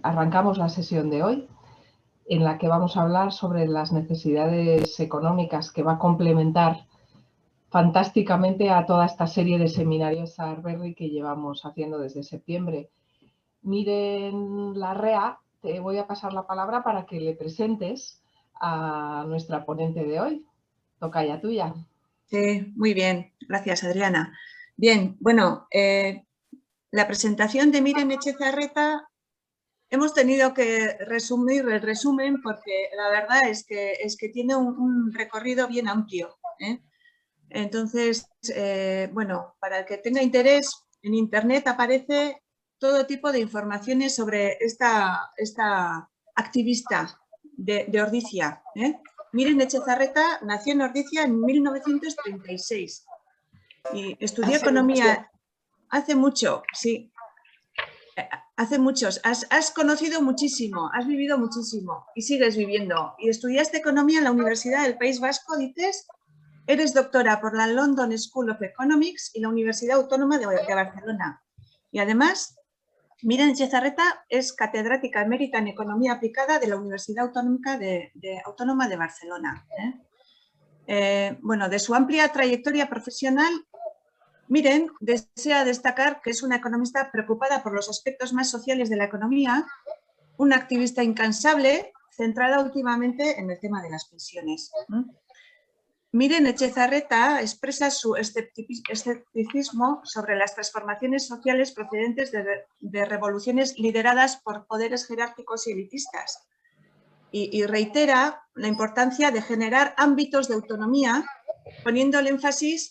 arrancamos la sesión de hoy, en la que vamos a hablar sobre las necesidades económicas, que va a complementar fantásticamente a toda esta serie de seminarios Sarberry que llevamos haciendo desde septiembre. Miren Larrea, te voy a pasar la palabra para que le presentes a nuestra ponente de hoy. Tocaya tuya. Muy bien, gracias Adriana. Bien, bueno, la presentación de Miren Etxezarreta hemos tenido que resumir el resumen porque la verdad es que tiene un recorrido bien amplio, ¿eh? Entonces, bueno, para el que tenga interés, en internet aparece todo tipo de informaciones sobre esta activista de Ordizia, ¿eh? Miren Etxezarreta nació en Ordizia en 1936 y estudió economía hace mucho, sí. Hace muchos. Has conocido muchísimo, has vivido muchísimo y sigues viviendo. Y estudiaste economía en la Universidad del País Vasco, dices. Eres doctora por la London School of Economics y la Universidad Autónoma de Barcelona. Y además, Miren Etxezarreta es catedrática emérita en Economía Aplicada de la Universidad Autónoma de Barcelona. Bueno, de su amplia trayectoria profesional, Miren desea destacar que es una economista preocupada por los aspectos más sociales de la economía, una activista incansable, centrada últimamente en el tema de las pensiones. Miren Etxezarreta expresa su escepticismo sobre las transformaciones sociales procedentes de revoluciones lideradas por poderes jerárquicos y elitistas y reitera la importancia de generar ámbitos de autonomía, poniendo el énfasis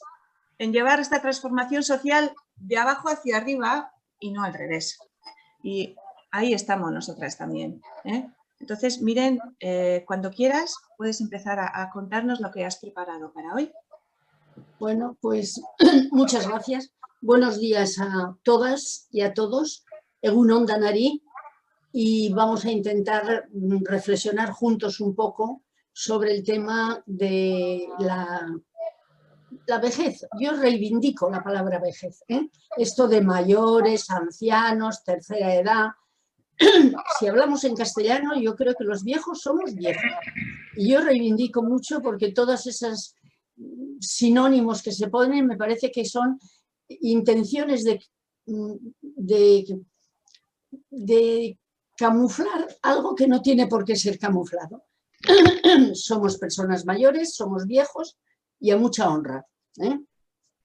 en llevar esta transformación social de abajo hacia arriba y no al revés. Y ahí estamos nosotras también, ¿eh? Entonces, Miren, cuando quieras, puedes empezar a contarnos lo que has preparado para hoy. Bueno, pues muchas gracias. Buenos días a todas y a todos. Egun on danari, y vamos a intentar reflexionar juntos un poco sobre el tema de la vejez. Yo reivindico la palabra vejez, ¿eh? Esto de mayores, ancianos, tercera edad. Si hablamos en castellano, yo creo que los viejos somos viejos. Y yo reivindico mucho porque todas esas sinónimos que se ponen me parece que son intenciones de camuflar algo que no tiene por qué ser camuflado. Somos personas mayores, somos viejos y a mucha honra, ¿eh?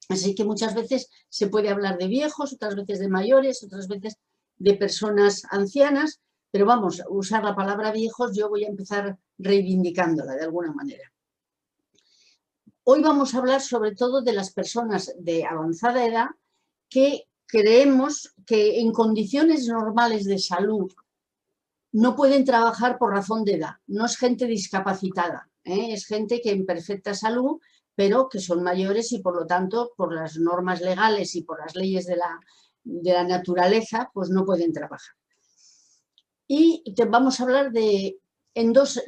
Así que muchas veces se puede hablar de viejos, otras veces de mayores, otras veces de personas ancianas, pero vamos, a usar la palabra viejos yo voy a empezar reivindicándola de alguna manera. Hoy vamos a hablar sobre todo de las personas de avanzada edad que creemos que en condiciones normales de salud no pueden trabajar por razón de edad. No es gente discapacitada, ¿eh? Es gente que en perfecta salud, pero que son mayores y por lo tanto por las normas legales y por las leyes de la naturaleza pues no pueden trabajar. Y vamos a hablar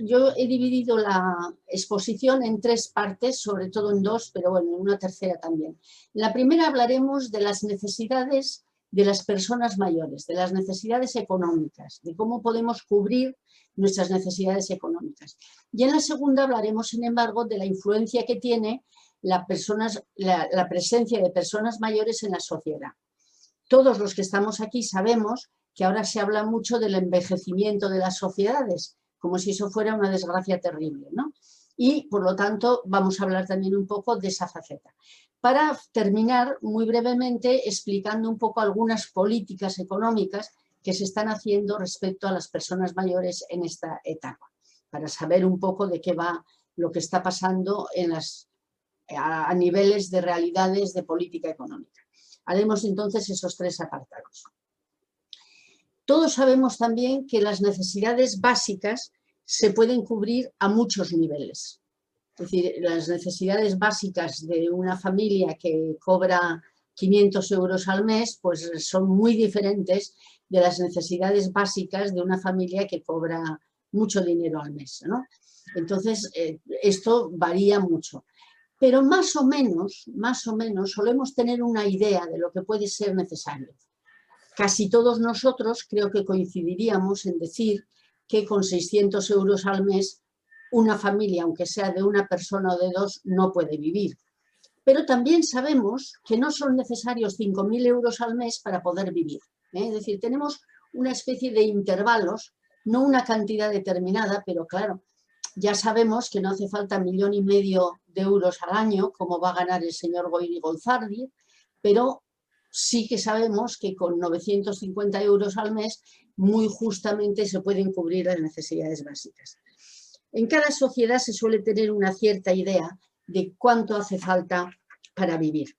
yo he dividido la exposición en tres partes, sobre todo en dos, pero bueno, en una tercera también. En la primera hablaremos de las necesidades de las personas mayores, de las necesidades económicas, de cómo podemos cubrir nuestras necesidades económicas. Y en la segunda hablaremos, sin embargo, de la influencia que tiene la presencia de personas mayores en la sociedad. Todos los que estamos aquí sabemos que ahora se habla mucho del envejecimiento de las sociedades, como si eso fuera una desgracia terrible, ¿no? Y, por lo tanto, vamos a hablar también un poco de esa faceta. Para terminar, muy brevemente, explicando un poco algunas políticas económicas que se están haciendo respecto a las personas mayores en esta etapa, para saber un poco de qué va lo que está pasando a niveles de realidades de política económica. Haremos entonces esos tres apartados. Todos sabemos también que las necesidades básicas se pueden cubrir a muchos niveles. Es decir, las necesidades básicas de una familia que cobra 500 euros al mes, pues son muy diferentes de las necesidades básicas de una familia que cobra mucho dinero al mes, ¿no? Entonces, esto varía mucho. Pero más o menos solemos tener una idea de lo que puede ser necesario. casi todos nosotros creo que coincidiríamos en decir que con 600 euros al mes una familia, aunque sea de una persona o de dos, no puede vivir. Pero también sabemos que no son necesarios 5.000 euros al mes para poder vivir. Es decir, tenemos una especie de intervalos, no una cantidad determinada, pero claro, ya sabemos que no hace falta 1,5 millones de euros al año, como va a ganar el señor Goiri Golzardi, pero sí que sabemos que con 950 euros al mes muy justamente se pueden cubrir las necesidades básicas. En cada sociedad se suele tener una cierta idea de cuánto hace falta para vivir.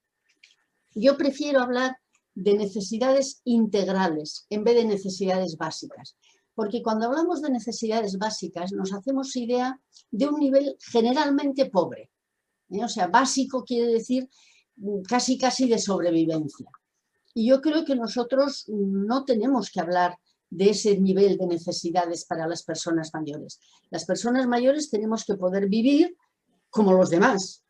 Yo prefiero hablar de necesidades integrales en vez de necesidades básicas, porque cuando hablamos de necesidades básicas nos hacemos idea de un nivel generalmente pobre, O sea, básico quiere decir casi de sobrevivencia. Y yo creo que nosotros no tenemos que hablar de ese nivel de necesidades para las personas mayores. Las personas mayores tenemos que poder vivir como los demás,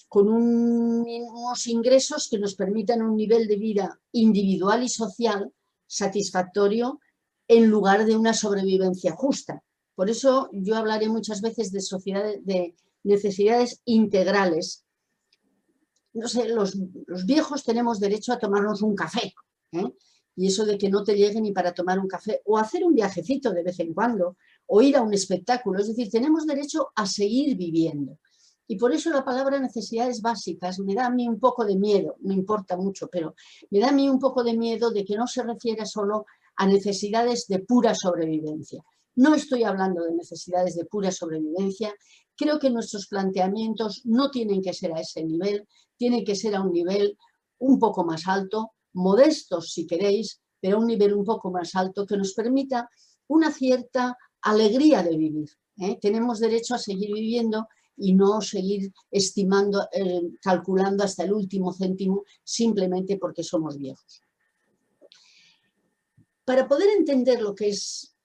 con unos ingresos que nos permitan un nivel de vida individual y social satisfactorio en lugar de una sobrevivencia justa. Por eso yo hablaré muchas veces de sociedades, de necesidades integrales. No sé, los viejos tenemos derecho a tomarnos un café, y eso de que no te llegue ni para tomar un café, o hacer un viajecito de vez en cuando, o ir a un espectáculo, es decir, tenemos derecho a seguir viviendo. Y por eso la palabra necesidades básicas me da a mí un poco de miedo, no importa mucho, pero me da a mí un poco de miedo de que no se refiera solo a necesidades de pura sobrevivencia. No estoy hablando de necesidades de pura sobrevivencia, creo que nuestros planteamientos no tienen que ser a ese nivel, tienen que ser a un nivel un poco más alto, modestos si queréis, pero a un nivel un poco más alto que nos permita una cierta alegría de vivir. Tenemos derecho a seguir viviendo y no seguir estimando, calculando hasta el último céntimo simplemente porque somos viejos. Para poder entender lo que es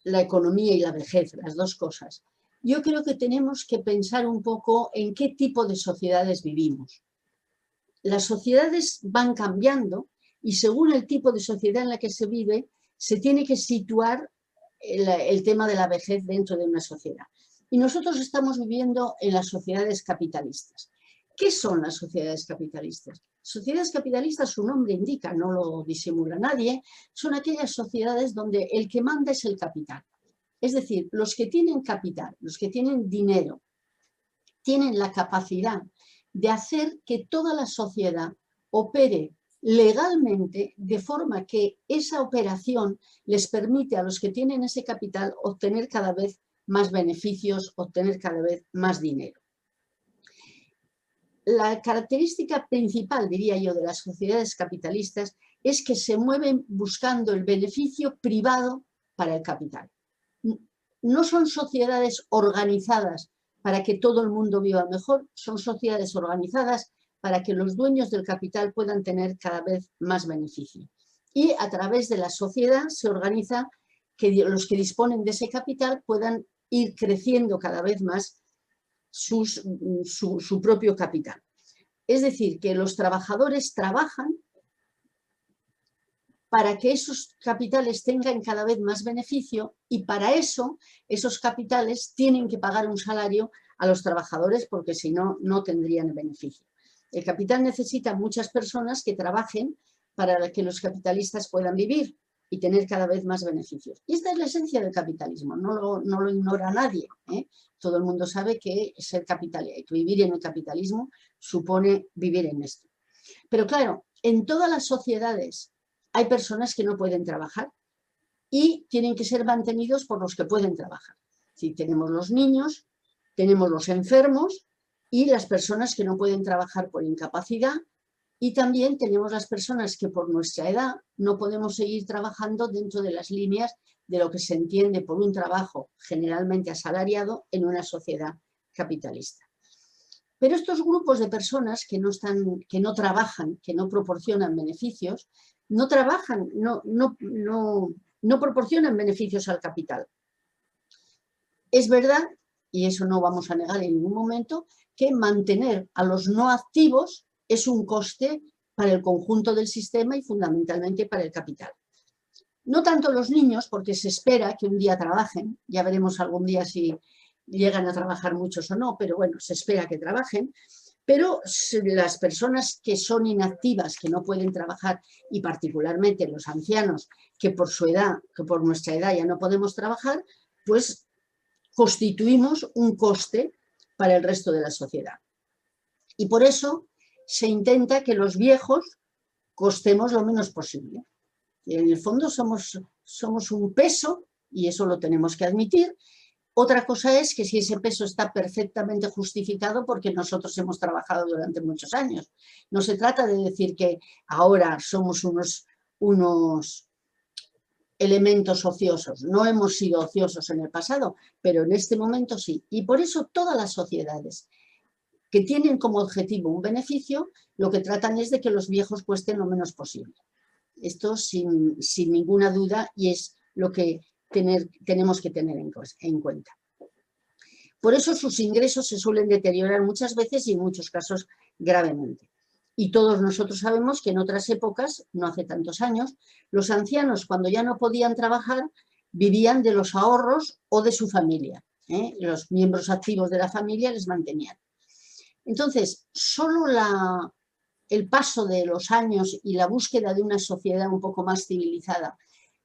la economía y la vejez, las dos cosas, yo creo que tenemos que pensar un poco en qué tipo de sociedades vivimos. Las sociedades van cambiando y según el tipo de sociedad en la que se vive, se tiene que situar el tema de la vejez dentro de una sociedad. Y nosotros estamos viviendo en las sociedades capitalistas. ¿Qué son las sociedades capitalistas? Sociedades capitalistas, su nombre indica, no lo disimula nadie, son aquellas sociedades donde el que manda es el capital. Es decir, los que tienen capital, los que tienen dinero, tienen la capacidad de hacer que toda la sociedad opere legalmente de forma que esa operación les permite a los que tienen ese capital obtener cada vez más beneficios, obtener cada vez más dinero. La característica principal, diría yo, de las sociedades capitalistas es que se mueven buscando el beneficio privado para el capital. No son sociedades organizadas para que todo el mundo viva mejor, son sociedades organizadas para que los dueños del capital puedan tener cada vez más beneficio. Y a través de la sociedad se organiza que los que disponen de ese capital puedan ir creciendo cada vez más su propio capital. Es decir, que los trabajadores trabajan para que esos capitales tengan cada vez más beneficio y para eso esos capitales tienen que pagar un salario a los trabajadores porque si no, no tendrían beneficio. El capital necesita muchas personas que trabajen para que los capitalistas puedan vivir y tener cada vez más beneficios. Y esta es la esencia del capitalismo, no lo ignora nadie. Todo el mundo sabe que vivir en el capitalismo supone vivir en esto. Pero claro, en todas las sociedades hay personas que no pueden trabajar y tienen que ser mantenidos por los que pueden trabajar. Si tenemos los niños, tenemos los enfermos y las personas que no pueden trabajar por incapacidad y también tenemos las personas que por nuestra edad no podemos seguir trabajando dentro de las líneas de lo que se entiende por un trabajo generalmente asalariado en una sociedad capitalista. Pero estos grupos de personas que no trabajan, que no proporcionan beneficios, no proporcionan beneficios al capital. Es verdad, y eso no vamos a negar en ningún momento, que mantener a los no activos es un coste para el conjunto del sistema y fundamentalmente para el capital. No tanto los niños, porque se espera que un día trabajen, ya veremos algún día si llegan a trabajar muchos o no, pero bueno, se espera que trabajen, pero las personas que son inactivas, que no pueden trabajar, y particularmente los ancianos, que por su edad, que por nuestra edad ya no podemos trabajar, pues constituimos un coste para el resto de la sociedad. Y por eso se intenta que los viejos costemos lo menos posible. Y en el fondo somos un peso, y eso lo tenemos que admitir. Otra cosa es que si ese peso está perfectamente justificado porque nosotros hemos trabajado durante muchos años. No se trata de decir que ahora somos unos elementos ociosos. No hemos sido ociosos en el pasado, pero en este momento sí. Y por eso todas las sociedades que tienen como objetivo un beneficio, lo que tratan es de que los viejos cuesten lo menos posible. Esto sin ninguna duda, y es lo que tenemos que tener en cuenta. Por eso sus ingresos se suelen deteriorar muchas veces y en muchos casos gravemente. Y todos nosotros sabemos que en otras épocas, no hace tantos años, los ancianos cuando ya no podían trabajar vivían de los ahorros o de su familia. Los miembros activos de la familia les mantenían. Entonces, solo el paso de los años y la búsqueda de una sociedad un poco más civilizada,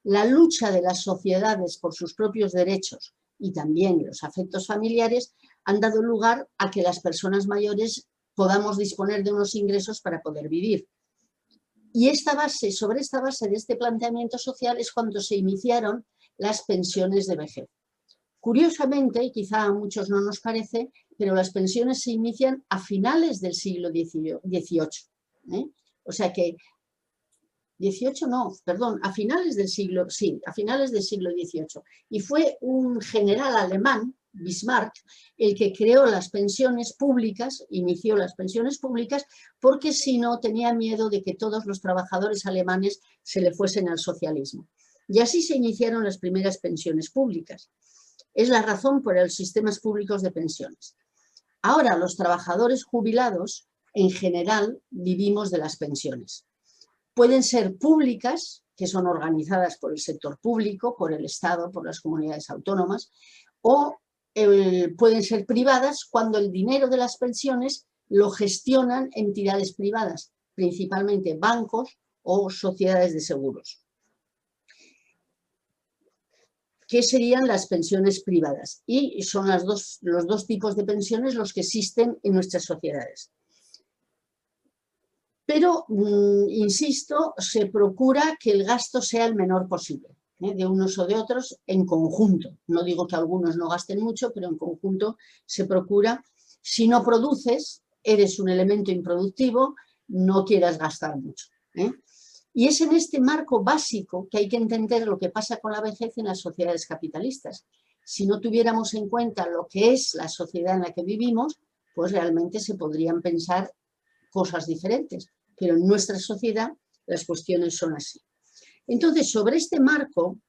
la lucha de las sociedades por sus propios derechos y también los afectos familiares han dado lugar a que las personas mayores podamos disponer de unos ingresos para poder vivir. Y sobre esta base de este planteamiento social es cuando se iniciaron las pensiones de vejez. Curiosamente, y quizá a muchos no nos parece, pero las pensiones se inician a finales del siglo XVIII. O sea que, a finales del siglo XVIII. Y fue un general alemán, Bismarck, el que creó las pensiones públicas, inició las pensiones públicas, porque si no tenía miedo de que todos los trabajadores alemanes se le fuesen al socialismo. Y así se iniciaron las primeras pensiones públicas. Es la razón por los sistemas públicos de pensiones. Ahora los trabajadores jubilados, en general, vivimos de las pensiones. Pueden ser públicas, que son organizadas por el sector público, por el Estado, por las comunidades autónomas, o pueden ser privadas cuando el dinero de las pensiones lo gestionan entidades privadas, principalmente bancos o sociedades de seguros. ¿Qué serían las pensiones privadas? Y son los dos tipos de pensiones los que existen en nuestras sociedades. Pero, insisto, se procura que el gasto sea el menor posible, de unos o de otros en conjunto. No digo que algunos no gasten mucho, pero en conjunto se procura. Si no produces, eres un elemento improductivo, no quieras gastar mucho. Y es en este marco básico que hay que entender lo que pasa con la vejez en las sociedades capitalistas. Si no tuviéramos en cuenta lo que es la sociedad en la que vivimos, pues realmente se podrían pensar cosas diferentes, pero en nuestra sociedad las cuestiones son así. Entonces, sobre este marco,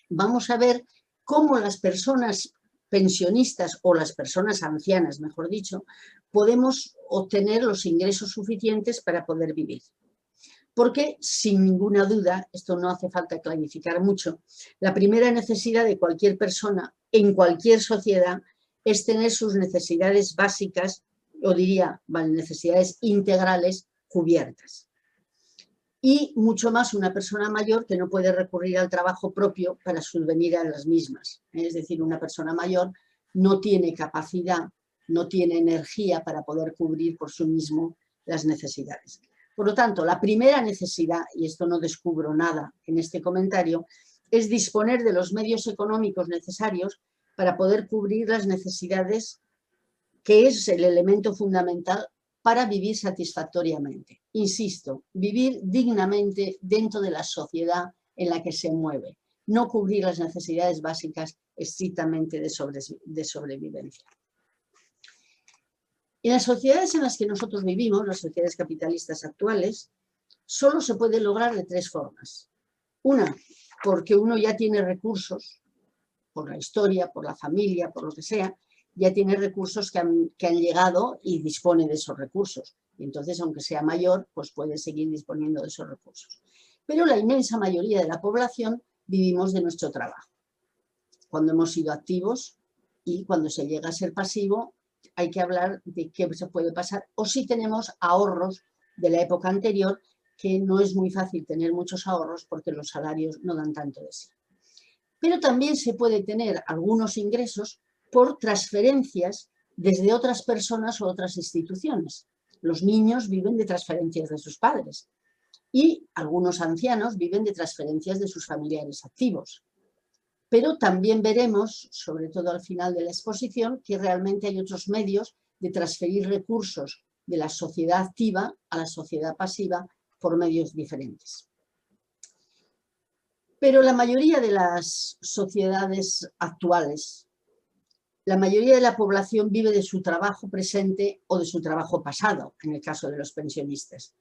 vamos a ver cómo las personas pensionistas o las personas ancianas, mejor dicho, podemos obtener los ingresos suficientes para poder vivir. Porque, sin ninguna duda, esto no hace falta clarificar mucho, la primera necesidad de cualquier persona en cualquier sociedad es tener sus necesidades básicas, o diría, necesidades integrales cubiertas. Y mucho más una persona mayor que no puede recurrir al trabajo propio para subvenir a las mismas. Es decir, una persona mayor no tiene capacidad, no tiene energía para poder cubrir por sí mismo las necesidades. Por lo tanto, la primera necesidad, y esto no descubro nada en este comentario, es disponer de los medios económicos necesarios para poder cubrir las necesidades, que es el elemento fundamental para vivir satisfactoriamente. Insisto, vivir dignamente dentro de la sociedad en la que se mueve, no cubrir las necesidades básicas estrictamente de sobrevivencia. En las sociedades en las que nosotros vivimos, las sociedades capitalistas actuales, solo se puede lograr de tres formas. Una, porque uno ya tiene recursos, por la historia, por la familia, por lo que sea, ya tiene recursos que han llegado y dispone de esos recursos. Y entonces, aunque sea mayor, pues puede seguir disponiendo de esos recursos. Pero la inmensa mayoría de la población vivimos de nuestro trabajo. Cuando hemos sido activos y cuando se llega a ser pasivo, hay que hablar de qué se puede pasar, o si tenemos ahorros de la época anterior, que no es muy fácil tener muchos ahorros porque los salarios no dan tanto de sí. Pero también se puede tener algunos ingresos por transferencias desde otras personas o otras instituciones. Los niños viven de transferencias de sus padres y algunos ancianos viven de transferencias de sus familiares activos. Pero también veremos, sobre todo al final de la exposición, que realmente hay otros medios de transferir recursos de la sociedad activa a la sociedad pasiva por medios diferentes. Pero la mayoría de las sociedades actuales, la mayoría de la población vive de su trabajo presente o de su trabajo pasado, en el caso de los pensionistas.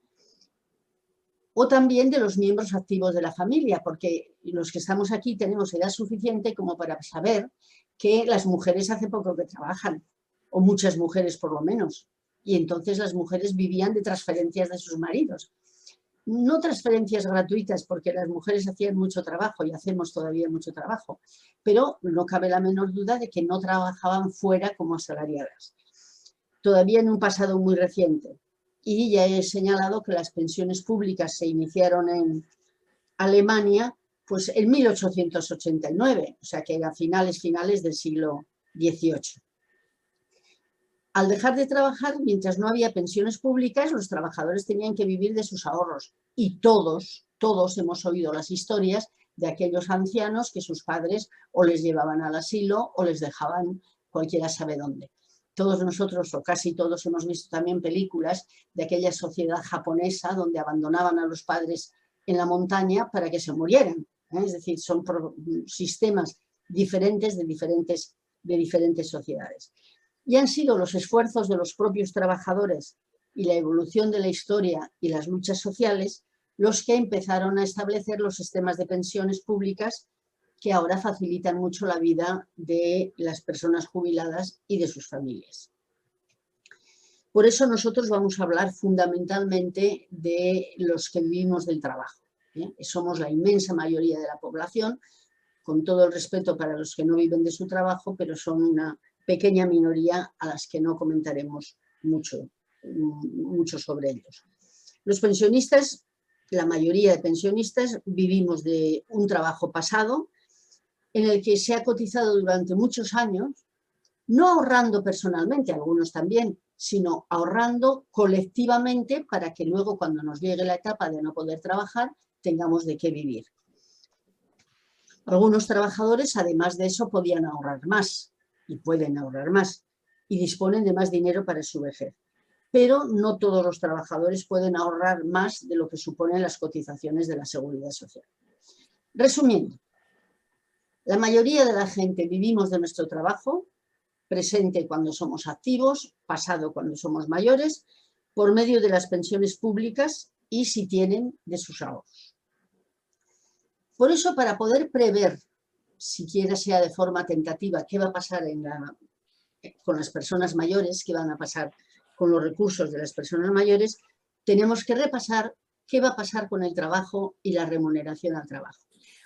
O también de los miembros activos de la familia, porque los que estamos aquí tenemos edad suficiente como para saber que las mujeres hace poco que trabajan, o muchas mujeres por lo menos, y entonces las mujeres vivían de transferencias de sus maridos. No transferencias gratuitas, porque las mujeres hacían mucho trabajo y hacemos todavía mucho trabajo, pero no cabe la menor duda de que no trabajaban fuera como asalariadas. Todavía en un pasado muy reciente. Y ya he señalado que las pensiones públicas se iniciaron en Alemania pues en 1889, o sea que era finales del siglo XVIII. Al dejar de trabajar, mientras no había pensiones públicas, los trabajadores tenían que vivir de sus ahorros. Y todos hemos oído las historias de aquellos ancianos que sus padres o les llevaban al asilo o les dejaban cualquiera sabe dónde. Todos nosotros, o casi todos, hemos visto también películas de aquella sociedad japonesa donde abandonaban a los padres en la montaña para que se murieran. Es decir, son sistemas diferentes de diferentes sociedades. Y han sido los esfuerzos de los propios trabajadores y la evolución de la historia y las luchas sociales los que empezaron a establecer los sistemas de pensiones públicas que ahora facilitan mucho la vida de las personas jubiladas y de sus familias. Por eso nosotros vamos a hablar fundamentalmente de los que vivimos del trabajo. Somos la inmensa mayoría de la población, con todo el respeto para los que no viven de su trabajo, pero son una pequeña minoría a las que no comentaremos mucho sobre ellos. Los pensionistas, la mayoría de pensionistas, vivimos de un trabajo pasado en el que se ha cotizado durante muchos años, no ahorrando personalmente, algunos también, sino ahorrando colectivamente para que luego cuando nos llegue la etapa de no poder trabajar, tengamos de qué vivir. Algunos trabajadores, además de eso, podían ahorrar más y pueden ahorrar más y disponen de más dinero para su vejez. Pero no todos los trabajadores pueden ahorrar más de lo que suponen las cotizaciones de la Seguridad Social. Resumiendo, la mayoría de la gente vivimos de nuestro trabajo, presente cuando somos activos, pasado cuando somos mayores, por medio de las pensiones públicas y si tienen de sus ahorros. Por eso, para poder prever, siquiera sea de forma tentativa, qué va a pasar con las personas mayores, qué van a pasar con los recursos de las personas mayores, tenemos que repasar qué va a pasar con el trabajo y la remuneración al trabajo.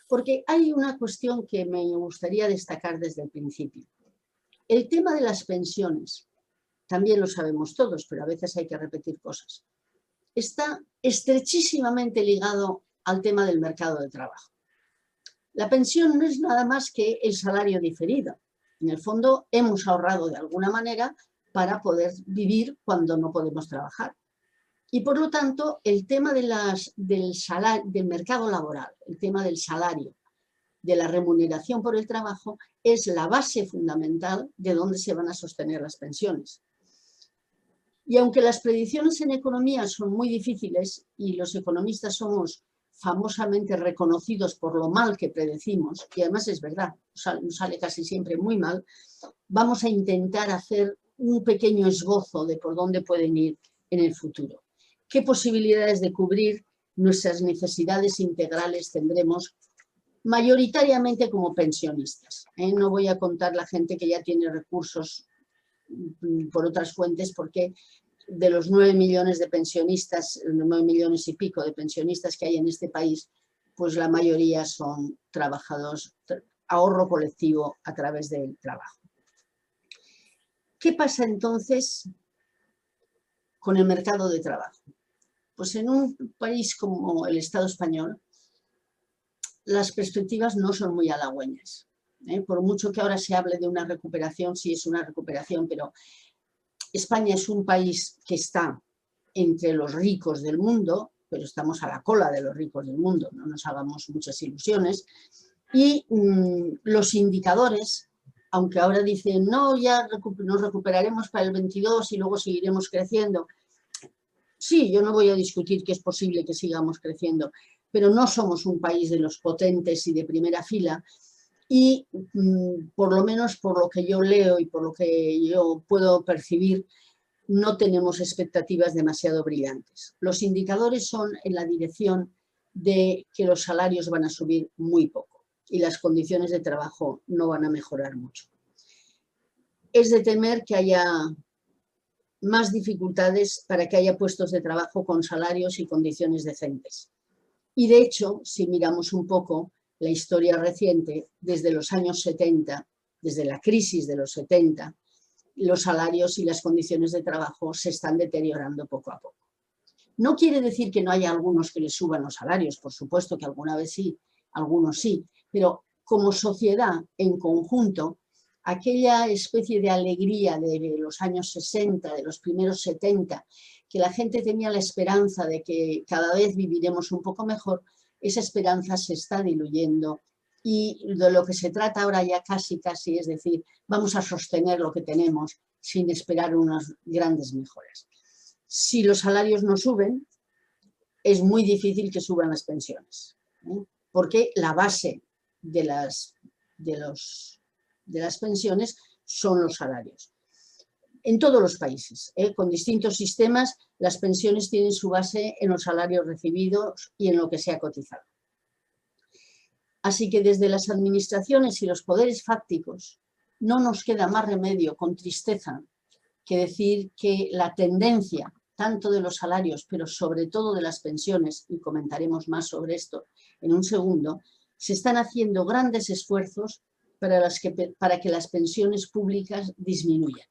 Porque hay una cuestión que me gustaría destacar desde el principio. El tema de las pensiones, también lo sabemos todos, pero a veces hay que repetir cosas, está estrechísimamente ligado al tema del mercado de trabajo. La pensión no es nada más que el salario diferido. En el fondo, hemos ahorrado de alguna manera para poder vivir cuando no podemos trabajar. Y por lo tanto, el tema del mercado laboral, el tema del salario, de la remuneración por el trabajo, es la base fundamental de donde se van a sostener las pensiones. Y aunque las predicciones en economía son muy difíciles y los economistas somos famosamente reconocidos por lo mal que predecimos, y además es verdad, nos sale casi siempre muy mal, vamos a intentar hacer un pequeño esbozo de por dónde pueden ir en el futuro. ¿Qué posibilidades de cubrir nuestras necesidades integrales tendremos mayoritariamente como pensionistas? No voy a contar la gente que ya tiene recursos por otras fuentes porque de los 9 millones de pensionistas, 9 millones y pico de pensionistas que hay en este país, pues la mayoría son trabajadores, ahorro colectivo a través del trabajo. ¿Qué pasa entonces con el mercado de trabajo? Pues en un país como el Estado español, las perspectivas no son muy halagüeñas. Por mucho que ahora se hable de una recuperación, sí es una recuperación, pero España es un país que está entre los ricos del mundo, pero estamos a la cola de los ricos del mundo, no nos hagamos muchas ilusiones, y los indicadores, aunque ahora dicen, no, ya nos recuperaremos para el 22 y luego seguiremos creciendo. Sí, yo no voy a discutir que es posible que sigamos creciendo, pero no somos un país de los potentes y de primera fila y por lo menos por lo que yo leo y por lo que yo puedo percibir, no tenemos expectativas demasiado brillantes. Los indicadores son en la dirección de que los salarios van a subir muy poco y las condiciones de trabajo no van a mejorar mucho. Es de temer que haya más dificultades para que haya puestos de trabajo con salarios y condiciones decentes. Y de hecho, si miramos un poco la historia reciente, desde los años 70, desde la crisis de los 70, los salarios y las condiciones de trabajo se están deteriorando poco a poco. No quiere decir que no haya algunos que les suban los salarios, por supuesto que alguna vez sí, algunos sí, pero como sociedad en conjunto, aquella especie de alegría de los años 60, de los primeros 70, que la gente tenía la esperanza de que cada vez viviremos un poco mejor, esa esperanza se está diluyendo y de lo que se trata ahora ya casi es decir, vamos a sostener lo que tenemos sin esperar unas grandes mejoras. Si los salarios no suben, es muy difícil que suban las pensiones, porque la base de las pensiones son los salarios. En todos los países, con distintos sistemas, las pensiones tienen su base en los salarios recibidos y en lo que se ha cotizado. Así que desde las administraciones y los poderes fácticos no nos queda más remedio, con tristeza, que decir que la tendencia, tanto de los salarios, pero sobre todo de las pensiones, y comentaremos más sobre esto en un segundo, se están haciendo grandes esfuerzos para que las pensiones públicas disminuyan.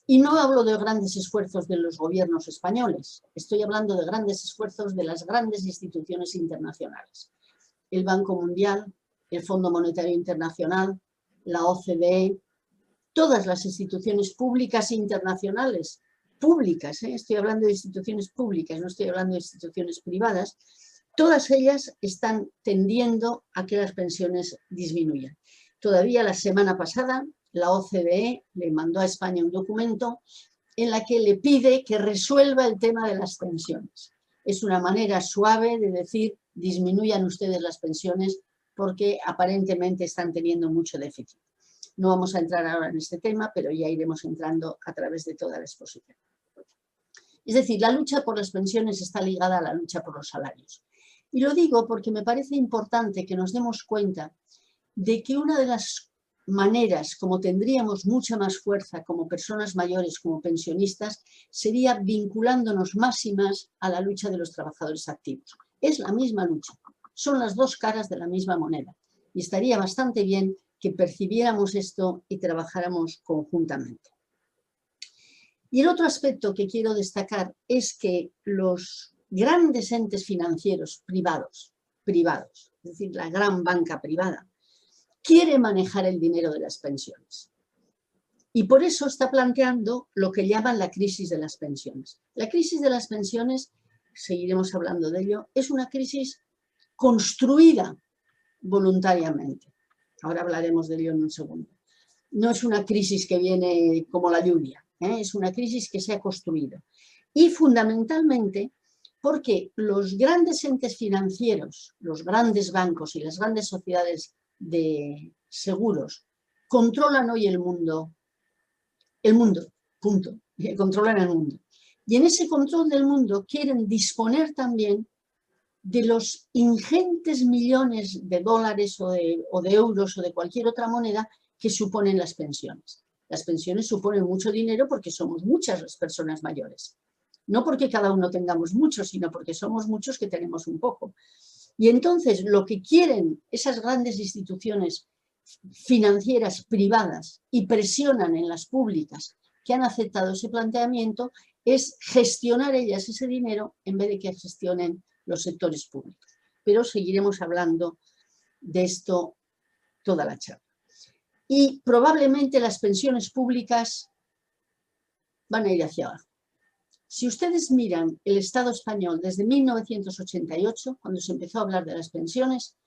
Y no hablo de grandes esfuerzos de los gobiernos españoles, estoy hablando de grandes esfuerzos de las grandes instituciones internacionales. El Banco Mundial, el Fondo Monetario Internacional, la OCDE, todas las instituciones públicas internacionales, públicas, estoy hablando de instituciones públicas, no estoy hablando de instituciones privadas, todas ellas están tendiendo a que las pensiones disminuyan. Todavía la semana pasada la OCDE le mandó a España un documento en la que le pide que resuelva el tema de las pensiones. Es una manera suave de decir, disminuyan ustedes las pensiones porque aparentemente están teniendo mucho déficit. No vamos a entrar ahora en este tema, pero ya iremos entrando a través de toda la exposición. Es decir, la lucha por las pensiones está ligada a la lucha por los salarios. Y lo digo porque me parece importante que nos demos cuenta de que una de las maneras como tendríamos mucha más fuerza como personas mayores, como pensionistas, sería vinculándonos más y más a la lucha de los trabajadores activos. Es la misma lucha, son las dos caras de la misma moneda y estaría bastante bien que percibiéramos esto y trabajáramos conjuntamente. Y el otro aspecto que quiero destacar es que los grandes entes financieros privados, es decir, la gran banca privada, quiere manejar el dinero de las pensiones. Y por eso está planteando lo que llaman la crisis de las pensiones. La crisis de las pensiones, seguiremos hablando de ello, es una crisis construida voluntariamente. Ahora hablaremos de ello en un segundo. No es una crisis que viene como la lluvia, es una crisis que se ha construido. Y fundamentalmente porque los grandes entes financieros, los grandes bancos y las grandes sociedades de seguros controlan hoy el mundo, punto, controlan el mundo. Y en ese control del mundo quieren disponer también de los ingentes millones de dólares o de euros o de cualquier otra moneda que suponen las pensiones. Las pensiones suponen mucho dinero porque somos muchas las personas mayores. No porque cada uno tengamos mucho, sino porque somos muchos que tenemos un poco. Y entonces lo que quieren esas grandes instituciones financieras privadas y presionan en las públicas que han aceptado ese planteamiento es gestionar ellas ese dinero en vez de que gestionen los sectores públicos. Pero seguiremos hablando de esto toda la charla. Y probablemente las pensiones públicas van a ir hacia abajo. Si ustedes miran el Estado español desde 1988, cuando se empezó a hablar de las pensiones,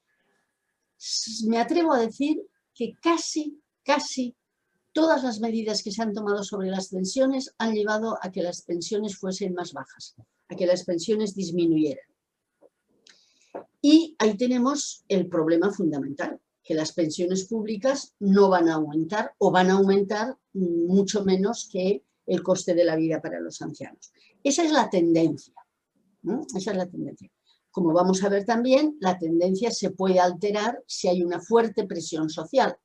me atrevo a decir que casi todas las medidas que se han tomado sobre las pensiones han llevado a que las pensiones fuesen más bajas, a que las pensiones disminuyeran. Y ahí tenemos el problema fundamental, que las pensiones públicas no van a aumentar o van a aumentar mucho menos que el coste de la vida para los ancianos. Esa es la tendencia, ¿no? Esa es la tendencia. Como vamos a ver también, la tendencia se puede alterar si hay una fuerte presión social.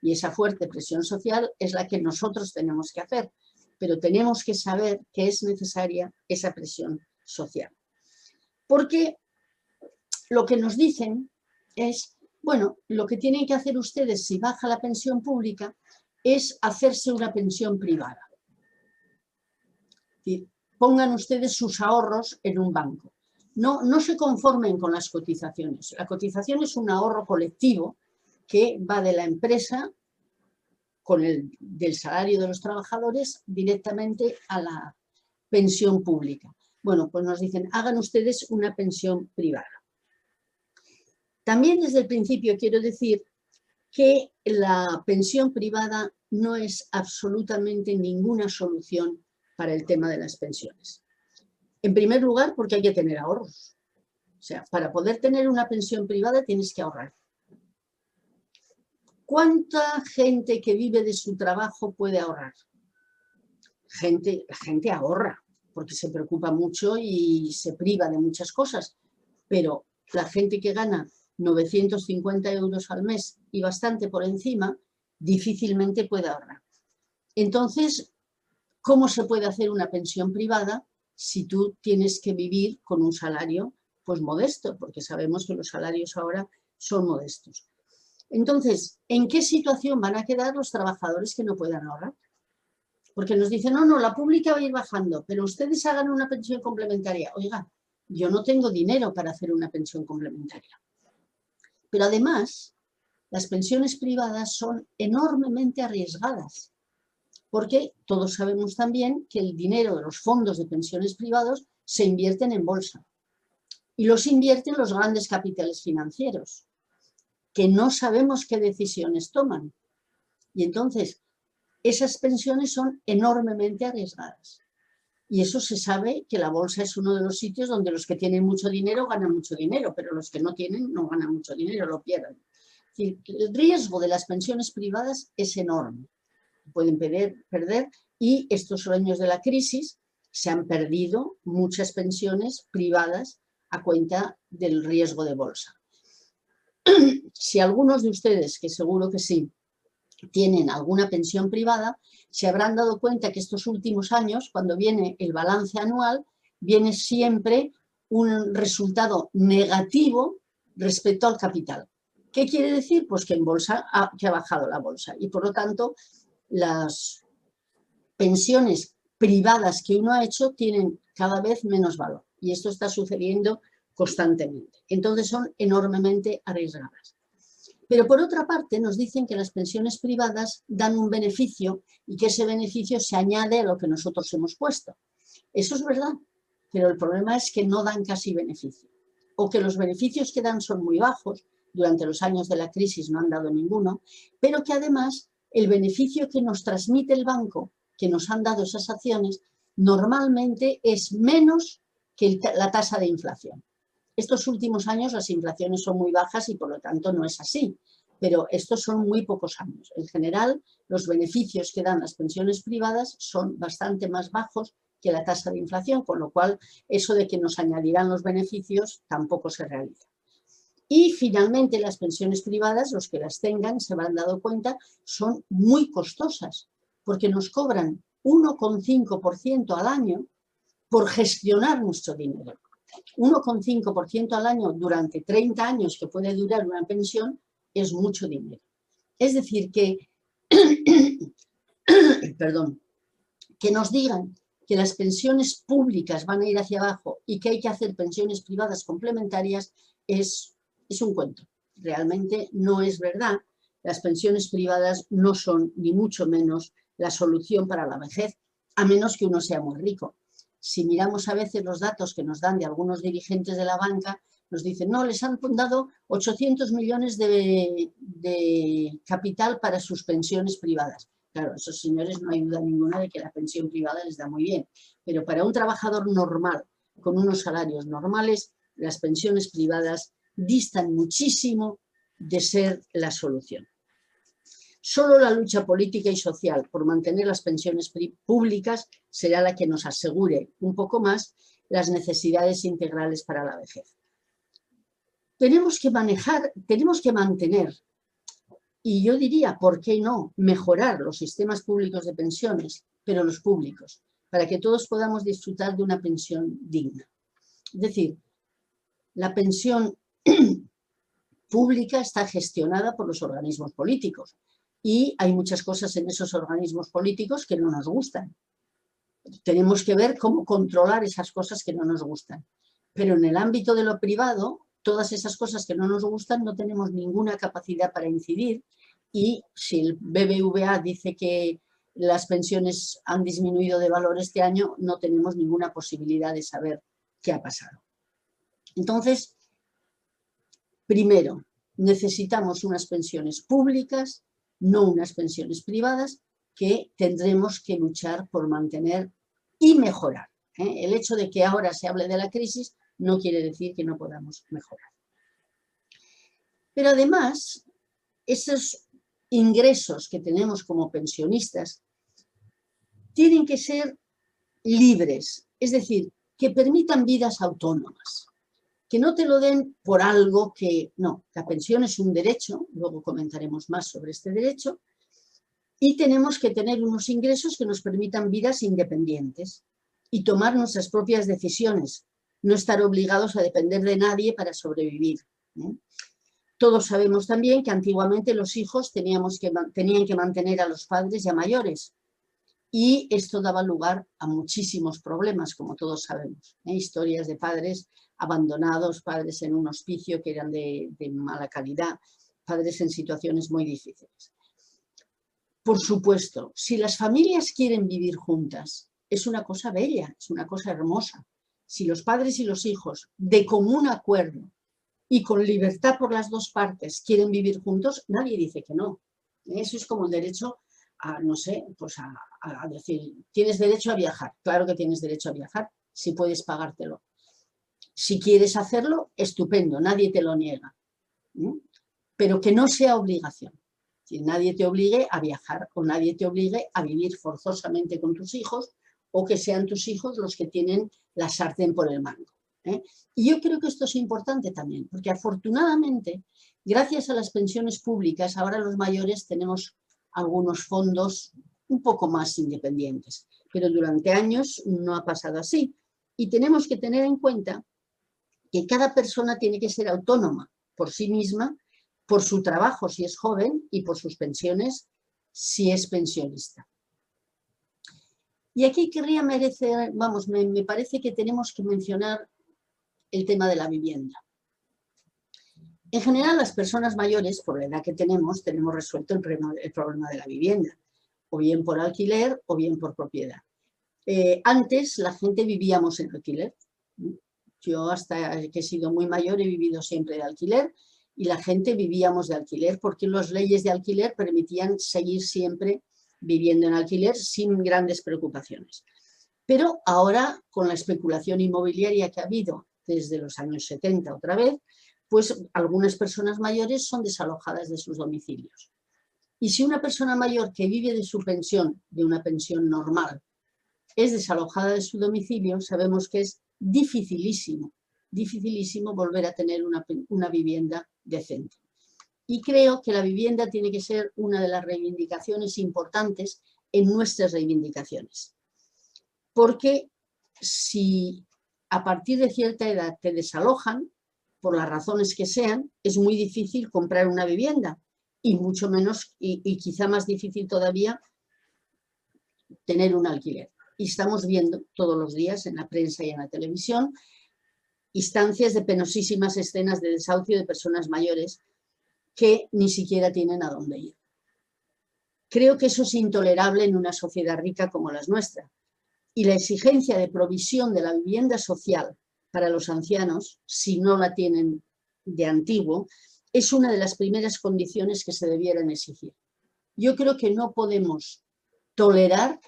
Y esa fuerte presión social es la que nosotros tenemos que hacer. Pero tenemos que saber que es necesaria esa presión social. Porque lo que nos dicen es, bueno, lo que tienen que hacer ustedes si baja la pensión pública es hacerse una pensión privada. Es decir, pongan ustedes sus ahorros en un banco. No se conformen con las cotizaciones. La cotización es un ahorro colectivo que va de la empresa del salario de los trabajadores directamente a la pensión pública. Bueno, pues nos dicen, hagan ustedes una pensión privada. También desde el principio quiero decir que la pensión privada no es absolutamente ninguna solución para el tema de las pensiones. En primer lugar, porque hay que tener ahorros. O sea, para poder tener una pensión privada tienes que ahorrar. ¿Cuánta gente que vive de su trabajo puede ahorrar? La gente ahorra, porque se preocupa mucho y se priva de muchas cosas. Pero la gente que gana 950 euros al mes y bastante por encima, difícilmente puede ahorrar. Entonces, ¿cómo se puede hacer una pensión privada si tú tienes que vivir con un salario pues modesto? Porque sabemos que los salarios ahora son modestos. Entonces, ¿en qué situación van a quedar los trabajadores que no puedan ahorrar? Porque nos dicen, no, la pública va a ir bajando, pero ustedes hagan una pensión complementaria. Oiga, yo no tengo dinero para hacer una pensión complementaria. Pero además, las pensiones privadas son enormemente arriesgadas, porque todos sabemos también que el dinero de los fondos de pensiones privados se invierten en bolsa y los invierten los grandes capitales financieros, que no sabemos qué decisiones toman. Y entonces, esas pensiones son enormemente arriesgadas. Y eso se sabe que la bolsa es uno de los sitios donde los que tienen mucho dinero ganan mucho dinero, pero los que no tienen no ganan mucho dinero, lo pierden. Es decir, el riesgo de las pensiones privadas es enorme. Pueden perder y estos años de la crisis se han perdido muchas pensiones privadas a cuenta del riesgo de bolsa. Si algunos de ustedes, que seguro que sí, tienen alguna pensión privada, se habrán dado cuenta que estos últimos años, cuando viene el balance anual, viene siempre un resultado negativo respecto al capital. ¿Qué quiere decir? Pues que en bolsa que ha bajado la bolsa y por lo tanto las pensiones privadas que uno ha hecho tienen cada vez menos valor y esto está sucediendo constantemente. Entonces son enormemente arriesgadas. Pero por otra parte nos dicen que las pensiones privadas dan un beneficio y que ese beneficio se añade a lo que nosotros hemos puesto. Eso es verdad, pero el problema es que no dan casi beneficio o que los beneficios que dan son muy bajos, durante los años de la crisis no han dado ninguno, pero que además el beneficio que nos transmite el banco, que nos han dado esas acciones, normalmente es menos que la tasa de inflación. Estos últimos años las inflaciones son muy bajas y por lo tanto no es así, pero estos son muy pocos años. En general, los beneficios que dan las pensiones privadas son bastante más bajos que la tasa de inflación, con lo cual eso de que nos añadirán los beneficios tampoco se realiza. Y finalmente las pensiones privadas, los que las tengan se habrán dado cuenta, son muy costosas, porque nos cobran 1,5% al año por gestionar nuestro dinero. 1,5% al año durante 30 años que puede durar una pensión es mucho dinero. Es decir, que, perdón, que nos digan que las pensiones públicas van a ir hacia abajo y que hay que hacer pensiones privadas complementarias es un cuento. Realmente no es verdad. Las pensiones privadas no son ni mucho menos la solución para la vejez, a menos que uno sea muy rico. Si miramos a veces los datos que nos dan de algunos dirigentes de la banca, nos dicen, no, les han dado 800 millones de capital para sus pensiones privadas. Claro, esos señores no hay duda ninguna de que la pensión privada les da muy bien, pero para un trabajador normal, con unos salarios normales, las pensiones privadas distan muchísimo de ser la solución. Solo la lucha política y social por mantener las pensiones públicas será la que nos asegure un poco más las necesidades integrales para la vejez. Tenemos que mantener, y yo diría, ¿por qué no?, mejorar los sistemas públicos de pensiones, pero los públicos, para que todos podamos disfrutar de una pensión digna. Es decir, la pensión pública está gestionada por los organismos políticos y hay muchas cosas en esos organismos políticos que no nos gustan. Tenemos que ver cómo controlar esas cosas que no nos gustan. Pero en el ámbito de lo privado, todas esas cosas que no nos gustan no tenemos ninguna capacidad para incidir, y si el BBVA dice que las pensiones han disminuido de valor este año, no tenemos ninguna posibilidad de saber qué ha pasado. Entonces, primero, necesitamos unas pensiones públicas, no unas pensiones privadas, que tendremos que luchar por mantener y mejorar. El hecho de que ahora se hable de la crisis no quiere decir que no podamos mejorar. Pero además, esos ingresos que tenemos como pensionistas tienen que ser libres, es decir, que permitan vidas autónomas. Que no te lo den por algo que... No, la pensión es un derecho, luego comentaremos más sobre este derecho, y tenemos que tener unos ingresos que nos permitan vidas independientes y tomar nuestras propias decisiones, no estar obligados a depender de nadie para sobrevivir. Todos sabemos también que antiguamente los hijos tenían que mantener a los padres ya mayores, y esto daba lugar a muchísimos problemas, como todos sabemos. Historias de padres abandonados, padres en un hospicio que eran de mala calidad, padres en situaciones muy difíciles. Por supuesto, si las familias quieren vivir juntas, es una cosa bella, es una cosa hermosa. Si los padres y los hijos, de común acuerdo y con libertad por las dos partes, quieren vivir juntos, nadie dice que no. Eso es como el derecho a, no sé, pues a decir, tienes derecho a viajar. Claro que tienes derecho a viajar, si puedes pagártelo. Si quieres hacerlo, estupendo, nadie te lo niega. Pero que no sea obligación. Que nadie te obligue a viajar o nadie te obligue a vivir forzosamente con tus hijos, o que sean tus hijos los que tienen la sartén por el mango. Y yo creo que esto es importante también, porque afortunadamente, gracias a las pensiones públicas, ahora los mayores tenemos algunos fondos un poco más independientes, pero durante años no ha pasado así. Y tenemos que tener en cuenta que cada persona tiene que ser autónoma por sí misma, por su trabajo si es joven y por sus pensiones si es pensionista. Y aquí me parece que tenemos que mencionar el tema de la vivienda. En general, las personas mayores, por la edad que tenemos resuelto el problema de la vivienda, o bien por alquiler o bien por propiedad. Antes la gente vivíamos en alquiler. Yo hasta que he sido muy mayor he vivido siempre de alquiler, y la gente vivíamos de alquiler porque las leyes de alquiler permitían seguir siempre viviendo en alquiler sin grandes preocupaciones. Pero ahora, con la especulación inmobiliaria que ha habido desde los años 70 otra vez, pues algunas personas mayores son desalojadas de sus domicilios. Y si una persona mayor que vive de su pensión, de una pensión normal, es desalojada de su domicilio, sabemos que es dificilísimo volver a tener una vivienda decente. Y creo que la vivienda tiene que ser una de las reivindicaciones importantes en nuestras reivindicaciones. Porque si a partir de cierta edad te desalojan, por las razones que sean, es muy difícil comprar una vivienda y mucho menos, y quizá más difícil todavía, tener un alquiler. Y estamos viendo todos los días en la prensa y en la televisión instancias de penosísimas escenas de desahucio de personas mayores que ni siquiera tienen a dónde ir. Creo que eso es intolerable en una sociedad rica como la nuestra. Y la exigencia de provisión de la vivienda social para los ancianos, si no la tienen de antiguo, es una de las primeras condiciones que se debieran exigir. Yo creo que no podemos tolerar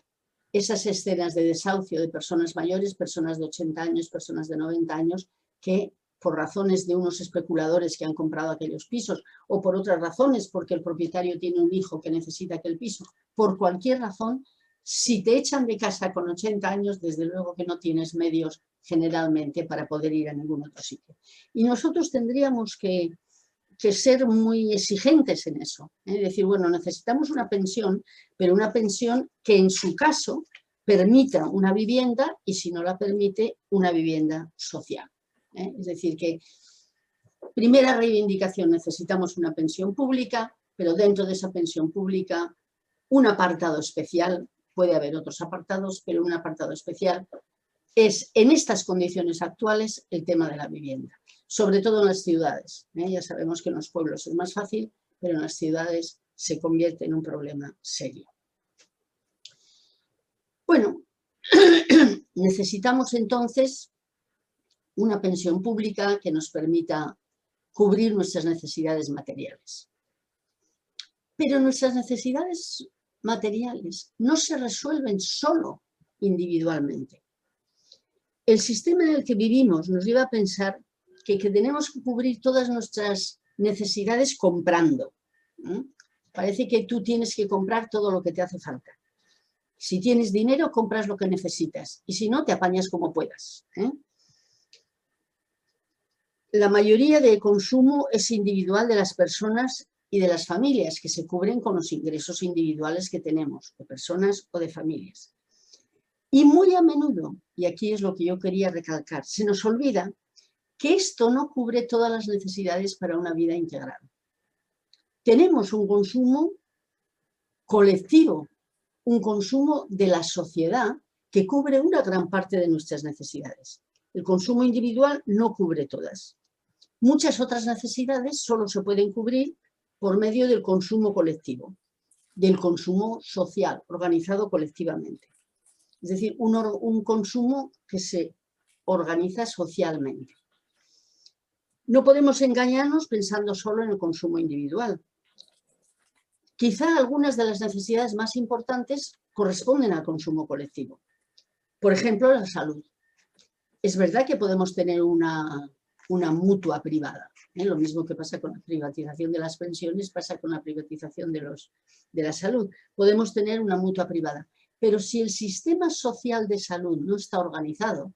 esas escenas de desahucio de personas mayores, personas de 80 años, personas de 90 años, que por razones de unos especuladores que han comprado aquellos pisos o por otras razones, porque el propietario tiene un hijo que necesita aquel piso, por cualquier razón, si te echan de casa con 80 años, desde luego que no tienes medios generalmente para poder ir a ningún otro sitio. Y nosotros tendríamos que ser muy exigentes en eso. Es decir, bueno, necesitamos una pensión, pero una pensión que en su caso permita una vivienda y si no la permite, una vivienda social. Es decir, que primera reivindicación, necesitamos una pensión pública, pero dentro de esa pensión pública un apartado especial, puede haber otros apartados, pero un apartado especial es en estas condiciones actuales el tema de la vivienda. Sobre todo en las ciudades. Ya sabemos que en los pueblos es más fácil, pero en las ciudades se convierte en un problema serio. Bueno, necesitamos entonces una pensión pública que nos permita cubrir nuestras necesidades materiales. Pero nuestras necesidades materiales no se resuelven solo individualmente. El sistema en el que vivimos nos lleva a pensar que tenemos que cubrir todas nuestras necesidades comprando. Parece que tú tienes que comprar todo lo que te hace falta. Si tienes dinero, compras lo que necesitas y si no, te apañas como puedas. La mayoría de consumo es individual de las personas y de las familias que se cubren con los ingresos individuales que tenemos, de personas o de familias. Y muy a menudo, y aquí es lo que yo quería recalcar, se nos olvida que esto no cubre todas las necesidades para una vida integral. Tenemos un consumo colectivo, un consumo de la sociedad que cubre una gran parte de nuestras necesidades. El consumo individual no cubre todas. Muchas otras necesidades solo se pueden cubrir por medio del consumo colectivo, del consumo social, organizado colectivamente. Es decir, un consumo que se organiza socialmente. No podemos engañarnos pensando solo en el consumo individual. Quizá algunas de las necesidades más importantes corresponden al consumo colectivo. Por ejemplo, la salud. Es verdad que podemos tener una mutua privada. Lo mismo que pasa con la privatización de las pensiones, pasa con la privatización de la salud. Podemos tener una mutua privada. Pero si el sistema social de salud no está organizado,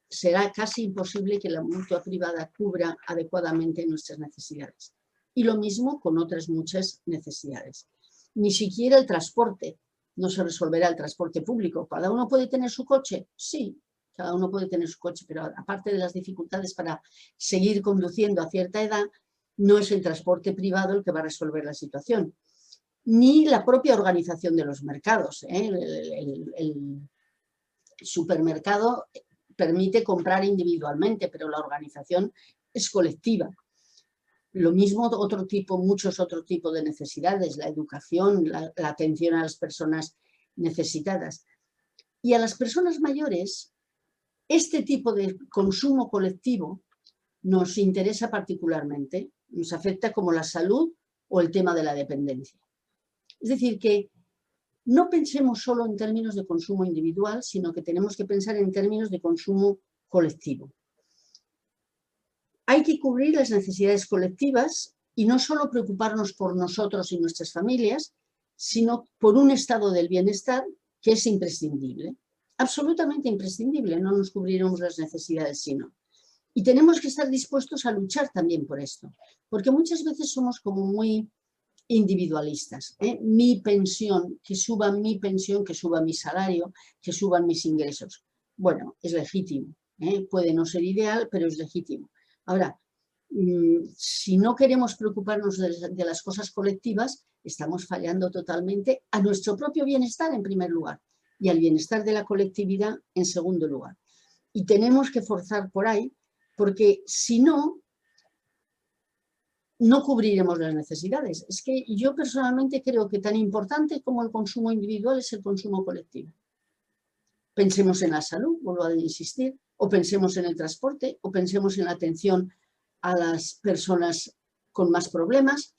será casi imposible que la mutua privada cubra adecuadamente nuestras necesidades. Y lo mismo con otras muchas necesidades. Ni siquiera el transporte, no se resolverá el transporte público. ¿Cada uno puede tener su coche? Sí, cada uno puede tener su coche, pero aparte de las dificultades para seguir conduciendo a cierta edad, no es el transporte privado el que va a resolver la situación. Ni la propia organización de los mercados. El supermercado permite comprar individualmente, pero la organización es colectiva. Lo mismo muchos otros tipos de necesidades, la educación, la atención a las personas necesitadas. Y a las personas mayores, este tipo de consumo colectivo nos interesa particularmente, nos afecta como la salud o el tema de la dependencia. Es decir, que no pensemos solo en términos de consumo individual, sino que tenemos que pensar en términos de consumo colectivo. Hay que cubrir las necesidades colectivas y no solo preocuparnos por nosotros y nuestras familias, sino por un estado del bienestar que es imprescindible, absolutamente imprescindible, no nos cubriremos las necesidades sino. Y tenemos que estar dispuestos a luchar también por esto, porque muchas veces somos como muy individualistas. Mi pensión, que suba mi pensión, que suba mi salario, que suban mis ingresos. Bueno, es legítimo. Puede no ser ideal, pero es legítimo. Ahora, si no queremos preocuparnos de las cosas colectivas, estamos fallando totalmente a nuestro propio bienestar en primer lugar y al bienestar de la colectividad en segundo lugar. Y tenemos que forzar por ahí, porque si no, no cubriremos las necesidades. Es que yo personalmente creo que tan importante como el consumo individual es el consumo colectivo. Pensemos en la salud, vuelvo a insistir, o pensemos en el transporte, o pensemos en la atención a las personas con más problemas.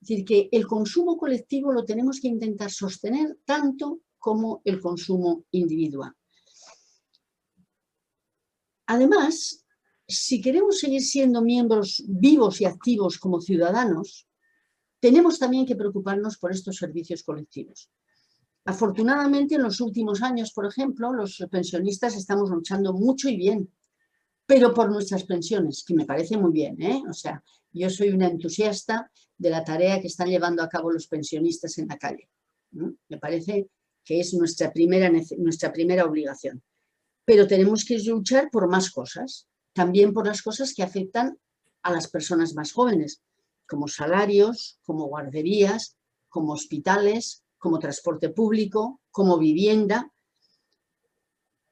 Es decir, que el consumo colectivo lo tenemos que intentar sostener tanto como el consumo individual. Además, si queremos seguir siendo miembros vivos y activos como ciudadanos, tenemos también que preocuparnos por estos servicios colectivos. Afortunadamente, en los últimos años, por ejemplo, los pensionistas estamos luchando mucho y bien, pero por nuestras pensiones, que me parece muy bien, O sea, yo soy una entusiasta de la tarea que están llevando a cabo los pensionistas en la calle. Me parece que es nuestra primera obligación. Pero tenemos que luchar por más cosas, también por las cosas que afectan a las personas más jóvenes, como salarios, como guarderías, como hospitales, como transporte público, como vivienda.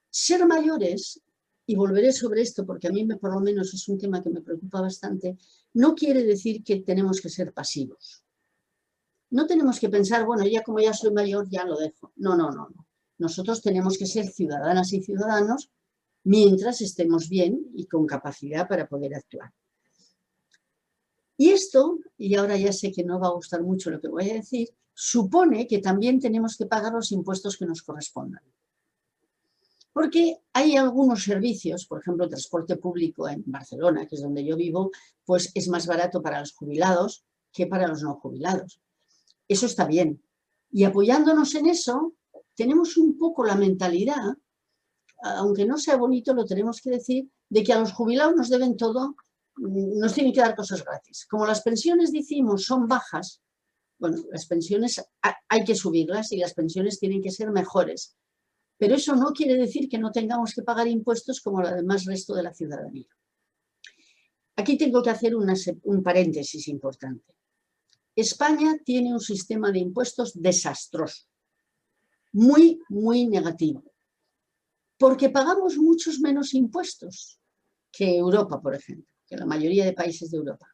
Ser mayores, y volveré sobre esto porque a mí por lo menos es un tema que me preocupa bastante, no quiere decir que tenemos que ser pasivos. No tenemos que pensar, bueno, ya como ya soy mayor, ya lo dejo. No, no, no, no. Nosotros tenemos que ser ciudadanas y ciudadanos mientras estemos bien y con capacidad para poder actuar. Y esto, y ahora ya sé que no va a gustar mucho lo que voy a decir, supone que también tenemos que pagar los impuestos que nos correspondan. Porque hay algunos servicios, por ejemplo, el transporte público en Barcelona, que es donde yo vivo, pues es más barato para los jubilados que para los no jubilados. Eso está bien. Y apoyándonos en eso, tenemos un poco la mentalidad, aunque no sea bonito, lo tenemos que decir, de que a los jubilados nos deben todo, nos tienen que dar cosas gratis. Como las pensiones, decimos, son bajas, bueno, las pensiones hay que subirlas y las pensiones tienen que ser mejores. Pero eso no quiere decir que no tengamos que pagar impuestos como el demás resto de la ciudadanía. Aquí tengo que hacer un paréntesis importante. España tiene un sistema de impuestos desastroso, muy, muy negativo, porque pagamos muchos menos impuestos que Europa, por ejemplo, que la mayoría de países de Europa.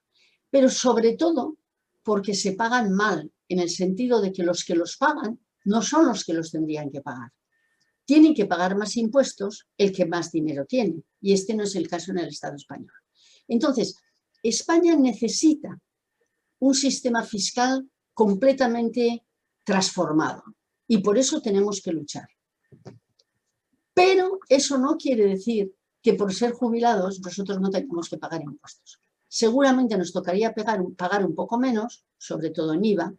Pero sobre todo porque se pagan mal, en el sentido de que los pagan no son los que los tendrían que pagar. Tienen que pagar más impuestos el que más dinero tiene, y este no es el caso en el Estado español. Entonces, España necesita un sistema fiscal completamente transformado, y por eso tenemos que luchar. Pero eso no quiere decir que por ser jubilados nosotros no tengamos que pagar impuestos. Seguramente nos tocaría pagar un poco menos, sobre todo en IVA,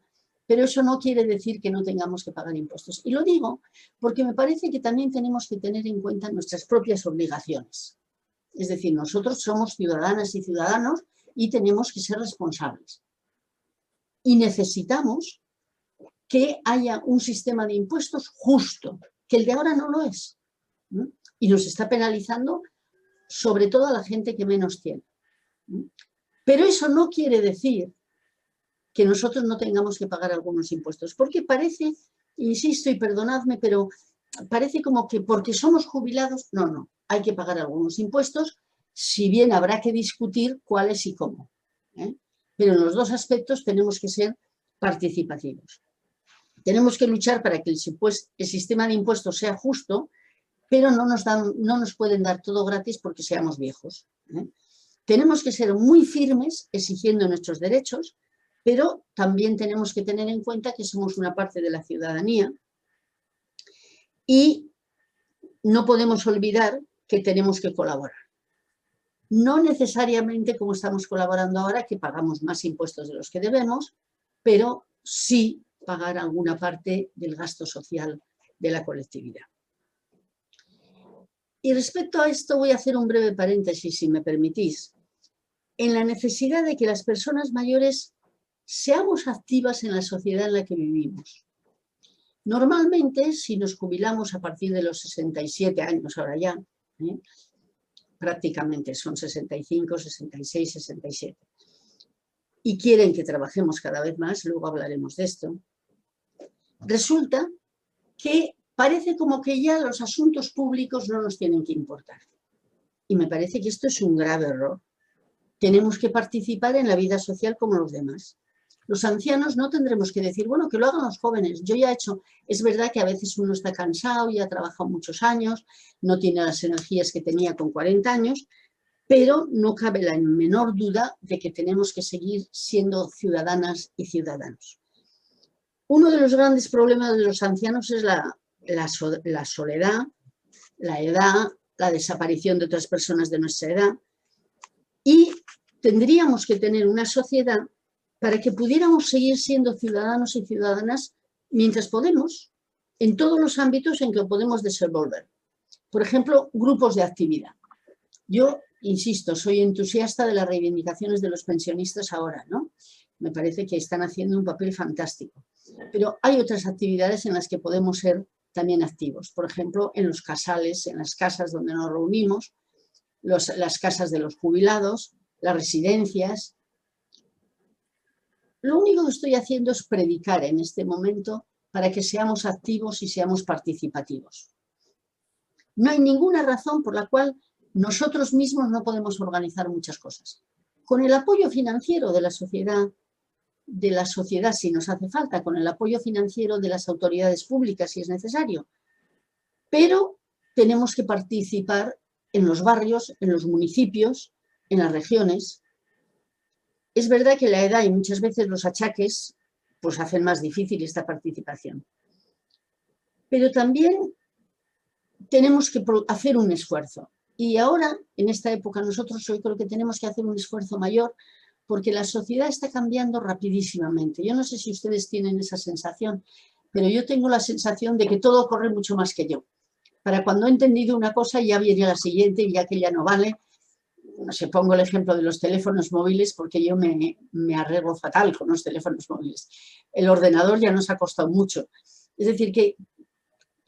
pero eso no quiere decir que no tengamos que pagar impuestos. Y lo digo porque me parece que también tenemos que tener en cuenta nuestras propias obligaciones. Es decir, nosotros somos ciudadanas y ciudadanos y tenemos que ser responsables. Y necesitamos que haya un sistema de impuestos justo, que el de ahora no lo es. Y nos está penalizando sobre todo a la gente que menos tiene. Pero eso no quiere decir que nosotros no tengamos que pagar algunos impuestos, porque parece, insisto y perdonadme, pero parece como que porque somos jubilados, no, hay que pagar algunos impuestos, si bien habrá que discutir cuáles y cómo. Pero en los dos aspectos tenemos que ser participativos. Tenemos que luchar para que el sistema de impuestos sea justo, pero no nos pueden dar todo gratis porque seamos viejos. Tenemos que ser muy firmes exigiendo nuestros derechos, pero también tenemos que tener en cuenta que somos una parte de la ciudadanía y no podemos olvidar que tenemos que colaborar. No necesariamente como estamos colaborando ahora, que pagamos más impuestos de los que debemos, pero sí pagar alguna parte del gasto social de la colectividad. Y respecto a esto voy a hacer un breve paréntesis, si me permitís, en la necesidad de que las personas mayores seamos activas en la sociedad en la que vivimos. Normalmente, si nos jubilamos a partir de los 67 años, ahora ya, prácticamente son 65, 66, 67, y quieren que trabajemos cada vez más, luego hablaremos de esto, resulta que parece como que ya los asuntos públicos no nos tienen que importar. Y me parece que esto es un grave error. Tenemos que participar en la vida social como los demás. Los ancianos no tendremos que decir, bueno, que lo hagan los jóvenes. Yo ya he hecho, es verdad que a veces uno está cansado, ya ha trabajado muchos años, no tiene las energías que tenía con 40 años, pero no cabe la menor duda de que tenemos que seguir siendo ciudadanas y ciudadanos. Uno de los grandes problemas de los ancianos es la soledad, la edad, la desaparición de otras personas de nuestra edad, y tendríamos que tener una sociedad para que pudiéramos seguir siendo ciudadanos y ciudadanas mientras podemos, en todos los ámbitos en que podemos desenvolver. Por ejemplo, grupos de actividad. Yo, insisto, soy entusiasta de las reivindicaciones de los pensionistas ahora, ¿no? Me parece que están haciendo un papel fantástico. Pero hay otras actividades en las que podemos ser también activos. Por ejemplo, en los casales, en las casas donde nos reunimos, las casas de los jubilados, las residencias. Lo único que estoy haciendo es predicar en este momento para que seamos activos y seamos participativos. No hay ninguna razón por la cual nosotros mismos no podemos organizar muchas cosas. Con el apoyo financiero de la sociedad si nos hace falta, con el apoyo financiero de las autoridades públicas si es necesario. Pero tenemos que participar en los barrios, en los municipios, en las regiones. Es verdad que la edad y muchas veces los achaques pues hacen más difícil esta participación. Pero también tenemos que hacer un esfuerzo. Y ahora, en esta época, nosotros hoy creo que tenemos que hacer un esfuerzo mayor porque la sociedad está cambiando rapidísimamente. Yo no sé si ustedes tienen esa sensación, pero yo tengo la sensación de que todo corre mucho más que yo. Para cuando he entendido una cosa ya viene la siguiente y ya que ya no vale. No sé, pongo el ejemplo de los teléfonos móviles porque yo me arreglo fatal con los teléfonos móviles. El ordenador ya nos ha costado mucho. Es decir, que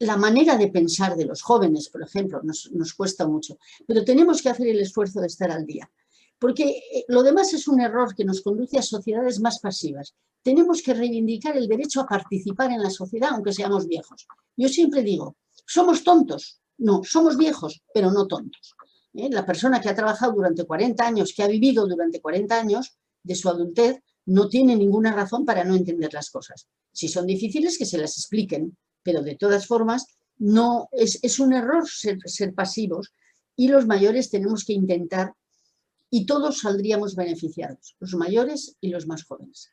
la manera de pensar de los jóvenes, por ejemplo, nos cuesta mucho. Pero tenemos que hacer el esfuerzo de estar al día. Porque lo demás es un error que nos conduce a sociedades más pasivas. Tenemos que reivindicar el derecho a participar en la sociedad, aunque seamos viejos. Yo siempre digo, ¿somos tontos? No, somos viejos, pero no tontos. La persona que ha trabajado durante 40 años, que ha vivido durante 40 años de su adultez, no tiene ninguna razón para no entender las cosas. Si son difíciles, que se las expliquen, pero de todas formas no es un error ser pasivos y los mayores tenemos que intentar y todos saldríamos beneficiados, los mayores y los más jóvenes.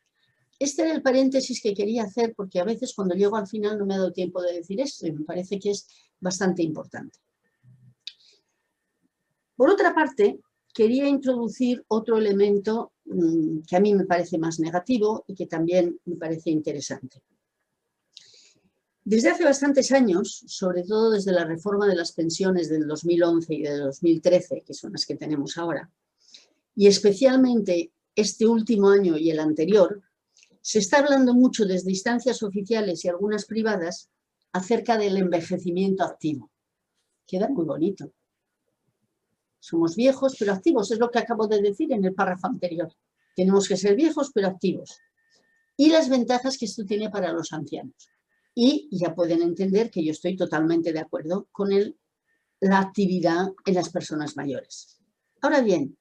Este era el paréntesis que quería hacer porque a veces cuando llego al final no me ha dado tiempo de decir esto y me parece que es bastante importante. Por otra parte, quería introducir otro elemento que a mí me parece más negativo y que también me parece interesante. Desde hace bastantes años, sobre todo desde la reforma de las pensiones del 2011 y del 2013, que son las que tenemos ahora, y especialmente este último año y el anterior, se está hablando mucho desde instancias oficiales y algunas privadas acerca del envejecimiento activo. Queda muy bonito. Somos viejos pero activos, es lo que acabo de decir en el párrafo anterior. Tenemos que ser viejos pero activos. Y las ventajas que esto tiene para los ancianos. Y ya pueden entender que yo estoy totalmente de acuerdo con la actividad en las personas mayores. Ahora bien,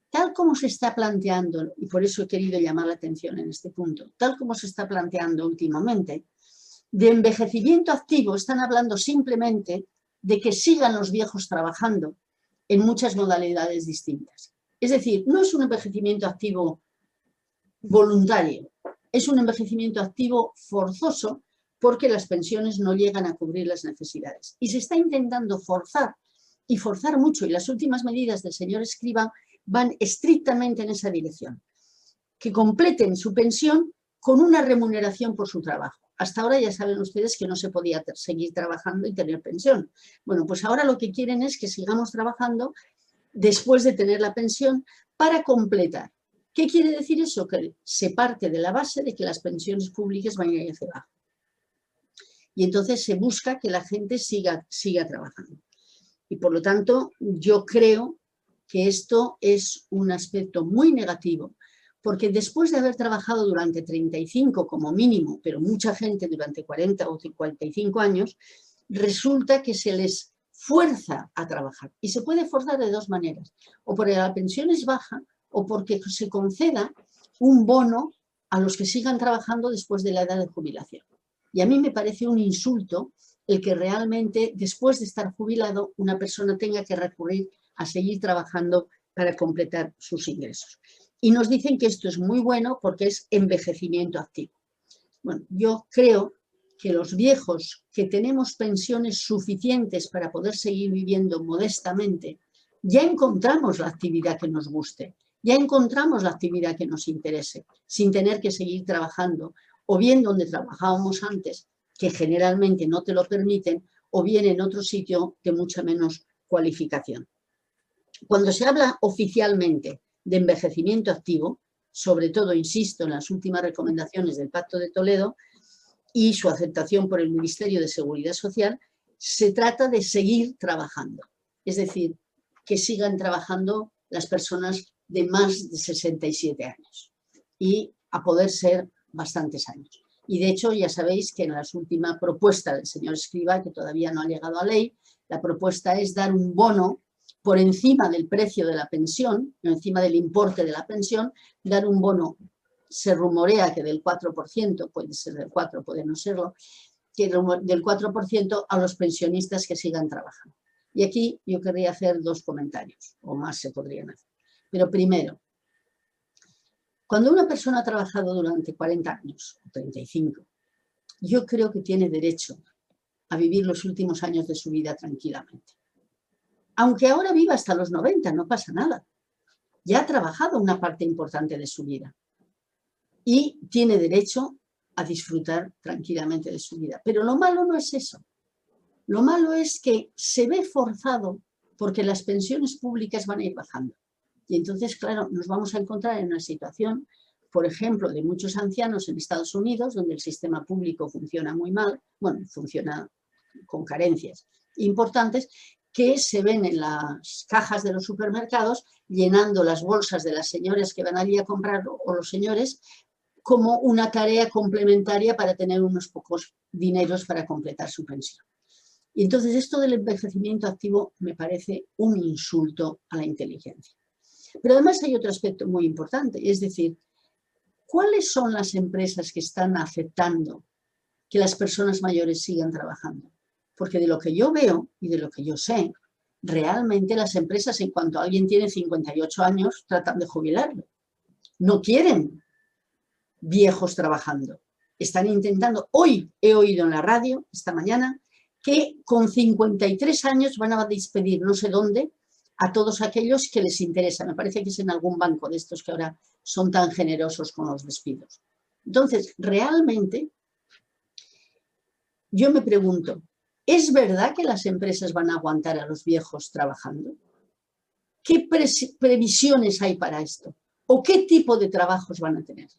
tal como se está planteando, y por eso he querido llamar la atención en este punto, tal como se está planteando últimamente, de envejecimiento activo están hablando simplemente de que sigan los viejos trabajando en muchas modalidades distintas. Es decir, no es un envejecimiento activo voluntario, es un envejecimiento activo forzoso porque las pensiones no llegan a cubrir las necesidades. Y se está intentando forzar, y forzar mucho, y las últimas medidas del señor Escrivá van estrictamente en esa dirección, que completen su pensión con una remuneración por su trabajo. Hasta ahora ya saben ustedes que no se podía seguir trabajando y tener pensión. Bueno, pues ahora lo que quieren es que sigamos trabajando después de tener la pensión para completar ¿Qué quiere decir eso? Que se parte de la base de que las pensiones públicas van a ir hacia abajo. Y entonces se busca que la gente siga trabajando. Y por lo tanto, yo creo que esto es un aspecto muy negativo, porque después de haber trabajado durante 35 como mínimo, pero mucha gente durante 40 o 45 años, resulta que se les fuerza a trabajar. Y se puede forzar de dos maneras, o porque la pensión es baja o porque se conceda un bono a los que sigan trabajando después de la edad de jubilación. Y a mí me parece un insulto el que realmente después de estar jubilado una persona tenga que recurrir a seguir trabajando para completar sus ingresos. Y nos dicen que esto es muy bueno porque es envejecimiento activo. Bueno, yo creo que los viejos que tenemos pensiones suficientes para poder seguir viviendo modestamente, ya encontramos la actividad que nos guste, ya encontramos la actividad que nos interese, sin tener que seguir trabajando, o bien donde trabajábamos antes, que generalmente no te lo permiten, o bien en otro sitio de mucha menos cualificación. Cuando se habla oficialmente de envejecimiento activo, sobre todo, insisto, en las últimas recomendaciones del Pacto de Toledo y su aceptación por el Ministerio de Seguridad Social, se trata de seguir trabajando. Es decir, que sigan trabajando las personas de más de 67 años y a poder ser bastantes años. Y de hecho ya sabéis que en la última propuesta del señor Escrivá, que todavía no ha llegado a ley, la propuesta es dar un bono por encima del precio de la pensión, encima del importe de la pensión, dar un bono, se rumorea que del 4%, puede ser del 4%, puede no serlo, que del 4% a los pensionistas que sigan trabajando. Y aquí yo querría hacer dos comentarios, o más se podrían hacer. Pero primero, cuando una persona ha trabajado durante 40 años, o 35, yo creo que tiene derecho a vivir los últimos años de su vida tranquilamente. Aunque ahora viva hasta los 90, no pasa nada. Ya ha trabajado una parte importante de su vida. Y tiene derecho a disfrutar tranquilamente de su vida. Pero lo malo no es eso. Lo malo es que se ve forzado porque las pensiones públicas van a ir bajando. Y entonces, claro, nos vamos a encontrar en una situación, por ejemplo, de muchos ancianos en Estados Unidos, donde el sistema público funciona muy mal, bueno, funciona con carencias importantes, que se ven en las cajas de los supermercados llenando las bolsas de las señoras que van allí a comprar o los señores como una tarea complementaria para tener unos pocos dineros para completar su pensión. Y entonces esto del envejecimiento activo me parece un insulto a la inteligencia. Pero además hay otro aspecto muy importante, es decir, ¿cuáles son las empresas que están aceptando que las personas mayores sigan trabajando? Porque de lo que yo veo y de lo que yo sé, realmente las empresas, en cuanto alguien tiene 58 años, tratan de jubilarlo. No quieren viejos trabajando. Están intentando, hoy he oído en la radio, esta mañana, que con 53 años van a despedir no sé dónde a todos aquellos que les interesa. Me parece que es en algún banco de estos que ahora son tan generosos con los despidos. Entonces, realmente, yo me pregunto, ¿es verdad que las empresas van a aguantar a los viejos trabajando? ¿Qué previsiones hay para esto? ¿O qué tipo de trabajos van a tener?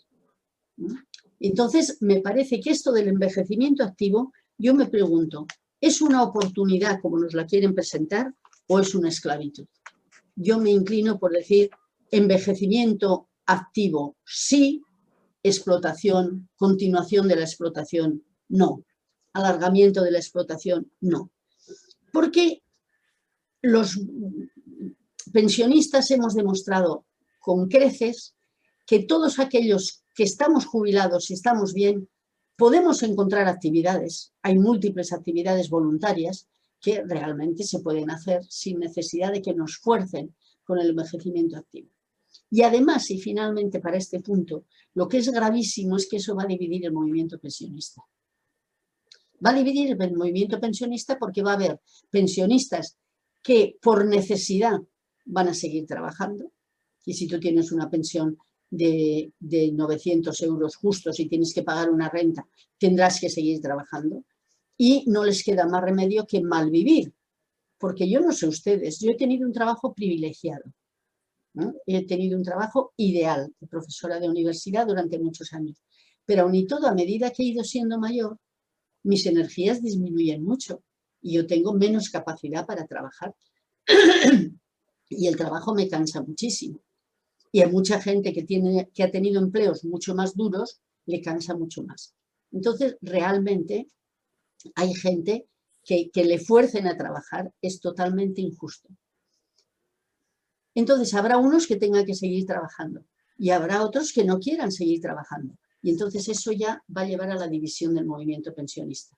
Entonces, me parece que esto del envejecimiento activo, yo me pregunto, ¿es una oportunidad como nos la quieren presentar o es una esclavitud? Yo me inclino por decir envejecimiento activo sí, explotación, continuación de la explotación no, alargamiento de la explotación no. Porque los pensionistas hemos demostrado con creces que todos aquellos que estamos jubilados y estamos bien, podemos encontrar actividades, hay múltiples actividades voluntarias que realmente se pueden hacer sin necesidad de que nos fuercen con el envejecimiento activo. Y además, y finalmente para este punto, lo que es gravísimo es que eso va a dividir el movimiento pensionista. Va a dividir el movimiento pensionista porque va a haber pensionistas que por necesidad van a seguir trabajando, y si tú tienes una pensión de 900 euros justos y tienes que pagar una renta, tendrás que seguir trabajando y no les queda más remedio que malvivir, porque yo no sé ustedes, yo he tenido un trabajo privilegiado. He tenido un trabajo ideal de profesora de universidad durante muchos años. Pero aun y todo, a medida que he ido siendo mayor, mis energías disminuyen mucho y yo tengo menos capacidad para trabajar. Y el trabajo me cansa muchísimo. Y a mucha gente que ha tenido empleos mucho más duros, le cansa mucho más. Entonces, realmente hay gente que le fuercen a trabajar, es totalmente injusto. Entonces, habrá unos que tengan que seguir trabajando y habrá otros que no quieran seguir trabajando. Y entonces eso ya va a llevar a la división del movimiento pensionista.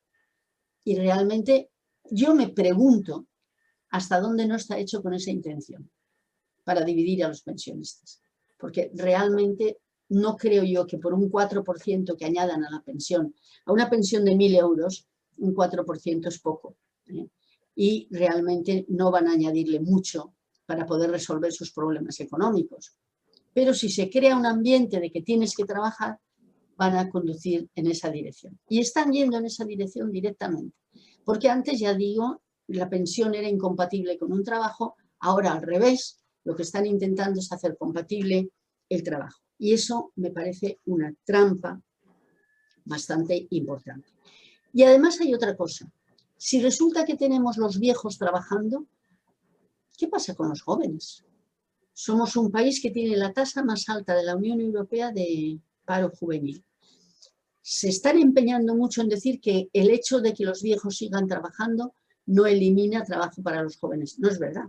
Y realmente yo me pregunto hasta dónde no está hecho con esa intención para dividir a los pensionistas. Porque realmente no creo yo que por un 4% que añadan a la pensión, a una pensión de 1.000 euros, un 4% es poco. Y realmente no van a añadirle mucho para poder resolver sus problemas económicos. Pero si se crea un ambiente de que tienes que trabajar, van a conducir en esa dirección. Y están yendo en esa dirección directamente. Porque antes, ya digo, la pensión era incompatible con un trabajo, ahora al revés, lo que están intentando es hacer compatible el trabajo. Y eso me parece una trampa bastante importante. Y además hay otra cosa. Si resulta que tenemos los viejos trabajando, ¿qué pasa con los jóvenes? Somos un país que tiene la tasa más alta de la Unión Europea de paro juvenil. Se están empeñando mucho en decir que el hecho de que los viejos sigan trabajando no elimina trabajo para los jóvenes. No es verdad.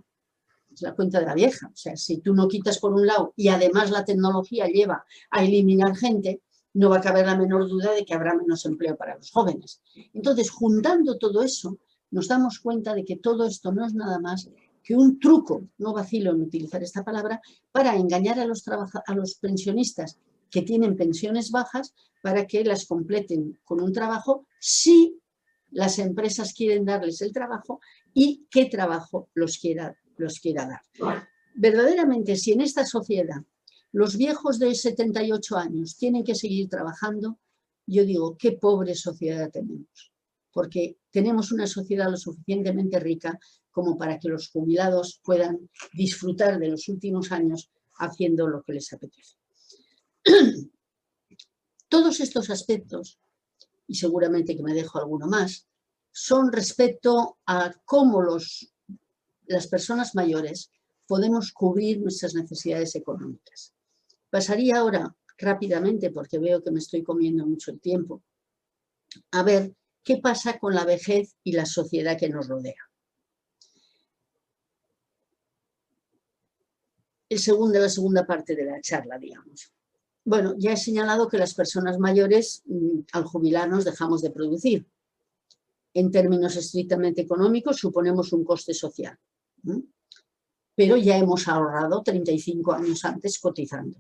Es la cuenta de la vieja. O sea, si tú no quitas por un lado y además la tecnología lleva a eliminar gente, no va a caber la menor duda de que habrá menos empleo para los jóvenes. Entonces, juntando todo eso, nos damos cuenta de que todo esto no es nada más que un truco, no vacilo en utilizar esta palabra, para engañar a los pensionistas que tienen pensiones bajas para que las completen con un trabajo si las empresas quieren darles el trabajo y qué trabajo los quiera dar. Verdaderamente, si en esta sociedad los viejos de 78 años tienen que seguir trabajando, yo digo, qué pobre sociedad tenemos. Porque tenemos una sociedad lo suficientemente rica como para que los jubilados puedan disfrutar de los últimos años haciendo lo que les apetece. Todos estos aspectos, y seguramente que me dejo alguno más, son respecto a cómo las personas mayores podemos cubrir nuestras necesidades económicas. Pasaría ahora rápidamente, porque veo que me estoy comiendo mucho el tiempo, a ver qué pasa con la vejez y la sociedad que nos rodea. La segunda parte de la charla, digamos. Bueno, ya he señalado que las personas mayores, al jubilarnos, dejamos de producir. En términos estrictamente económicos, suponemos un coste social. Pero ya hemos ahorrado 35 años antes cotizando.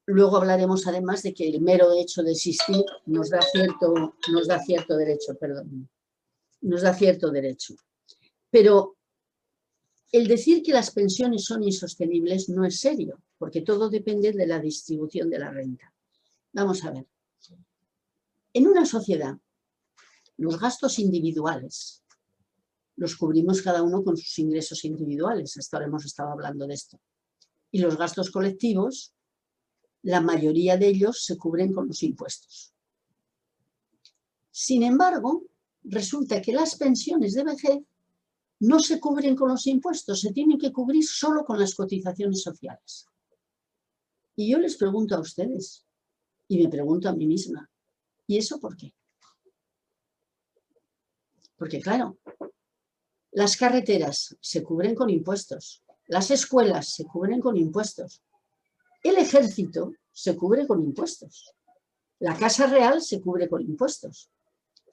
Luego hablaremos además de que el mero hecho de existir nos da cierto derecho. Pero el decir que las pensiones son insostenibles no es serio, porque todo depende de la distribución de la renta. Vamos a ver. En una sociedad, los gastos individuales los cubrimos cada uno con sus ingresos individuales. Hasta ahora hemos estado hablando de esto. Y los gastos colectivos, la mayoría de ellos se cubren con los impuestos. Sin embargo, resulta que las pensiones de vejez no se cubren con los impuestos, se tienen que cubrir solo con las cotizaciones sociales. Y yo les pregunto a ustedes, y me pregunto a mí misma, ¿y eso por qué? Porque claro, las carreteras se cubren con impuestos, las escuelas se cubren con impuestos, el ejército se cubre con impuestos, la Casa Real se cubre con impuestos.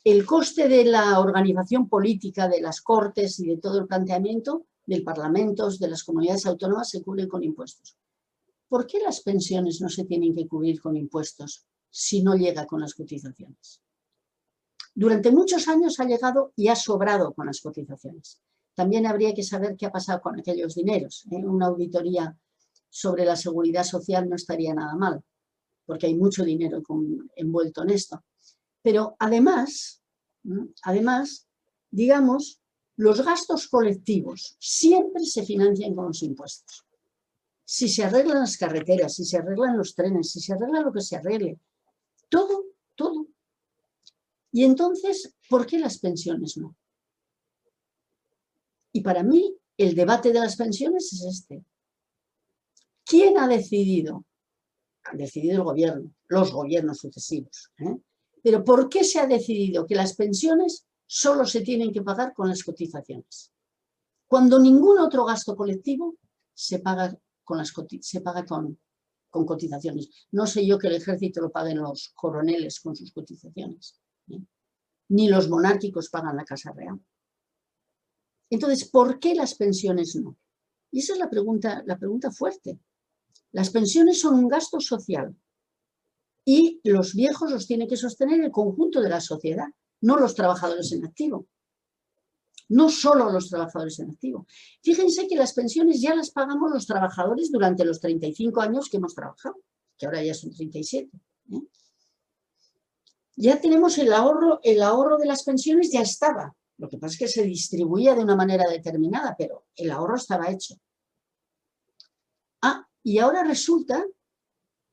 El coste de la organización política, de las Cortes y de todo el planteamiento del Parlamento, de las comunidades autónomas, se cubre con impuestos. ¿Por qué las pensiones no se tienen que cubrir con impuestos si no llega con las cotizaciones? Durante muchos años ha llegado y ha sobrado con las cotizaciones. También habría que saber qué ha pasado con aquellos dineros. Una auditoría sobre la seguridad social no estaría nada mal, porque hay mucho dinero envuelto en esto. Pero además, digamos Los gastos colectivos siempre se financian con los impuestos. Si se arreglan las carreteras, si se arreglan los trenes, si se arregla lo que se arregle, todo, todo. Y entonces, ¿por qué las pensiones no? Y para mí, el debate de las pensiones es este. ¿Quién ha decidido? Ha decidido el gobierno, los gobiernos sucesivos. Pero ¿por qué se ha decidido que las pensiones solo se tienen que pagar con las cotizaciones? Cuando ningún otro gasto colectivo se paga con cotizaciones. No sé yo que el ejército lo paguen los coroneles con sus cotizaciones. Ni los monárquicos pagan la Casa Real. Entonces, ¿por qué las pensiones no? Y esa es la pregunta fuerte. Las pensiones son un gasto social y los viejos los tiene que sostener el conjunto de la sociedad, no los trabajadores en activo. No solo los trabajadores en activo. Fíjense que las pensiones ya las pagamos los trabajadores durante los 35 años que hemos trabajado, que ahora ya son 37. Ya tenemos el ahorro de las pensiones ya estaba. Lo que pasa es que se distribuía de una manera determinada, pero el ahorro estaba hecho. Y ahora resulta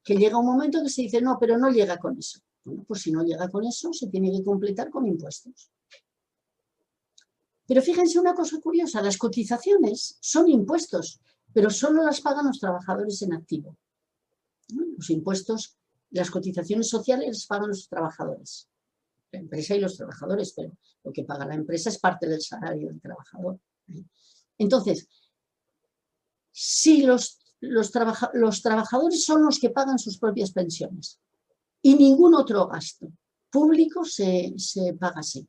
que llega un momento que se dice, no, pero no llega con eso. Bueno, pues si no llega con eso, se tiene que completar con impuestos. Pero fíjense una cosa curiosa, las cotizaciones son impuestos, pero solo las pagan los trabajadores en activo. Los impuestos, las cotizaciones sociales las pagan los trabajadores. La empresa y los trabajadores, pero lo que paga la empresa es parte del salario del trabajador. Entonces, si los trabajadores son los que pagan sus propias pensiones y ningún otro gasto público se paga así.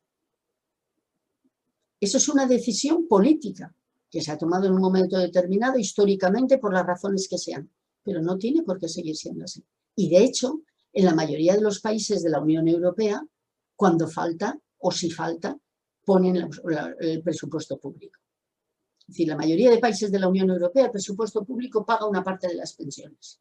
Eso es una decisión política que se ha tomado en un momento determinado históricamente por las razones que sean, pero no tiene por qué seguir siendo así. Y de hecho, en la mayoría de los países de la Unión Europea, cuando falta o si falta, ponen el presupuesto público. Es decir, la mayoría de países de la Unión Europea, el presupuesto público paga una parte de las pensiones.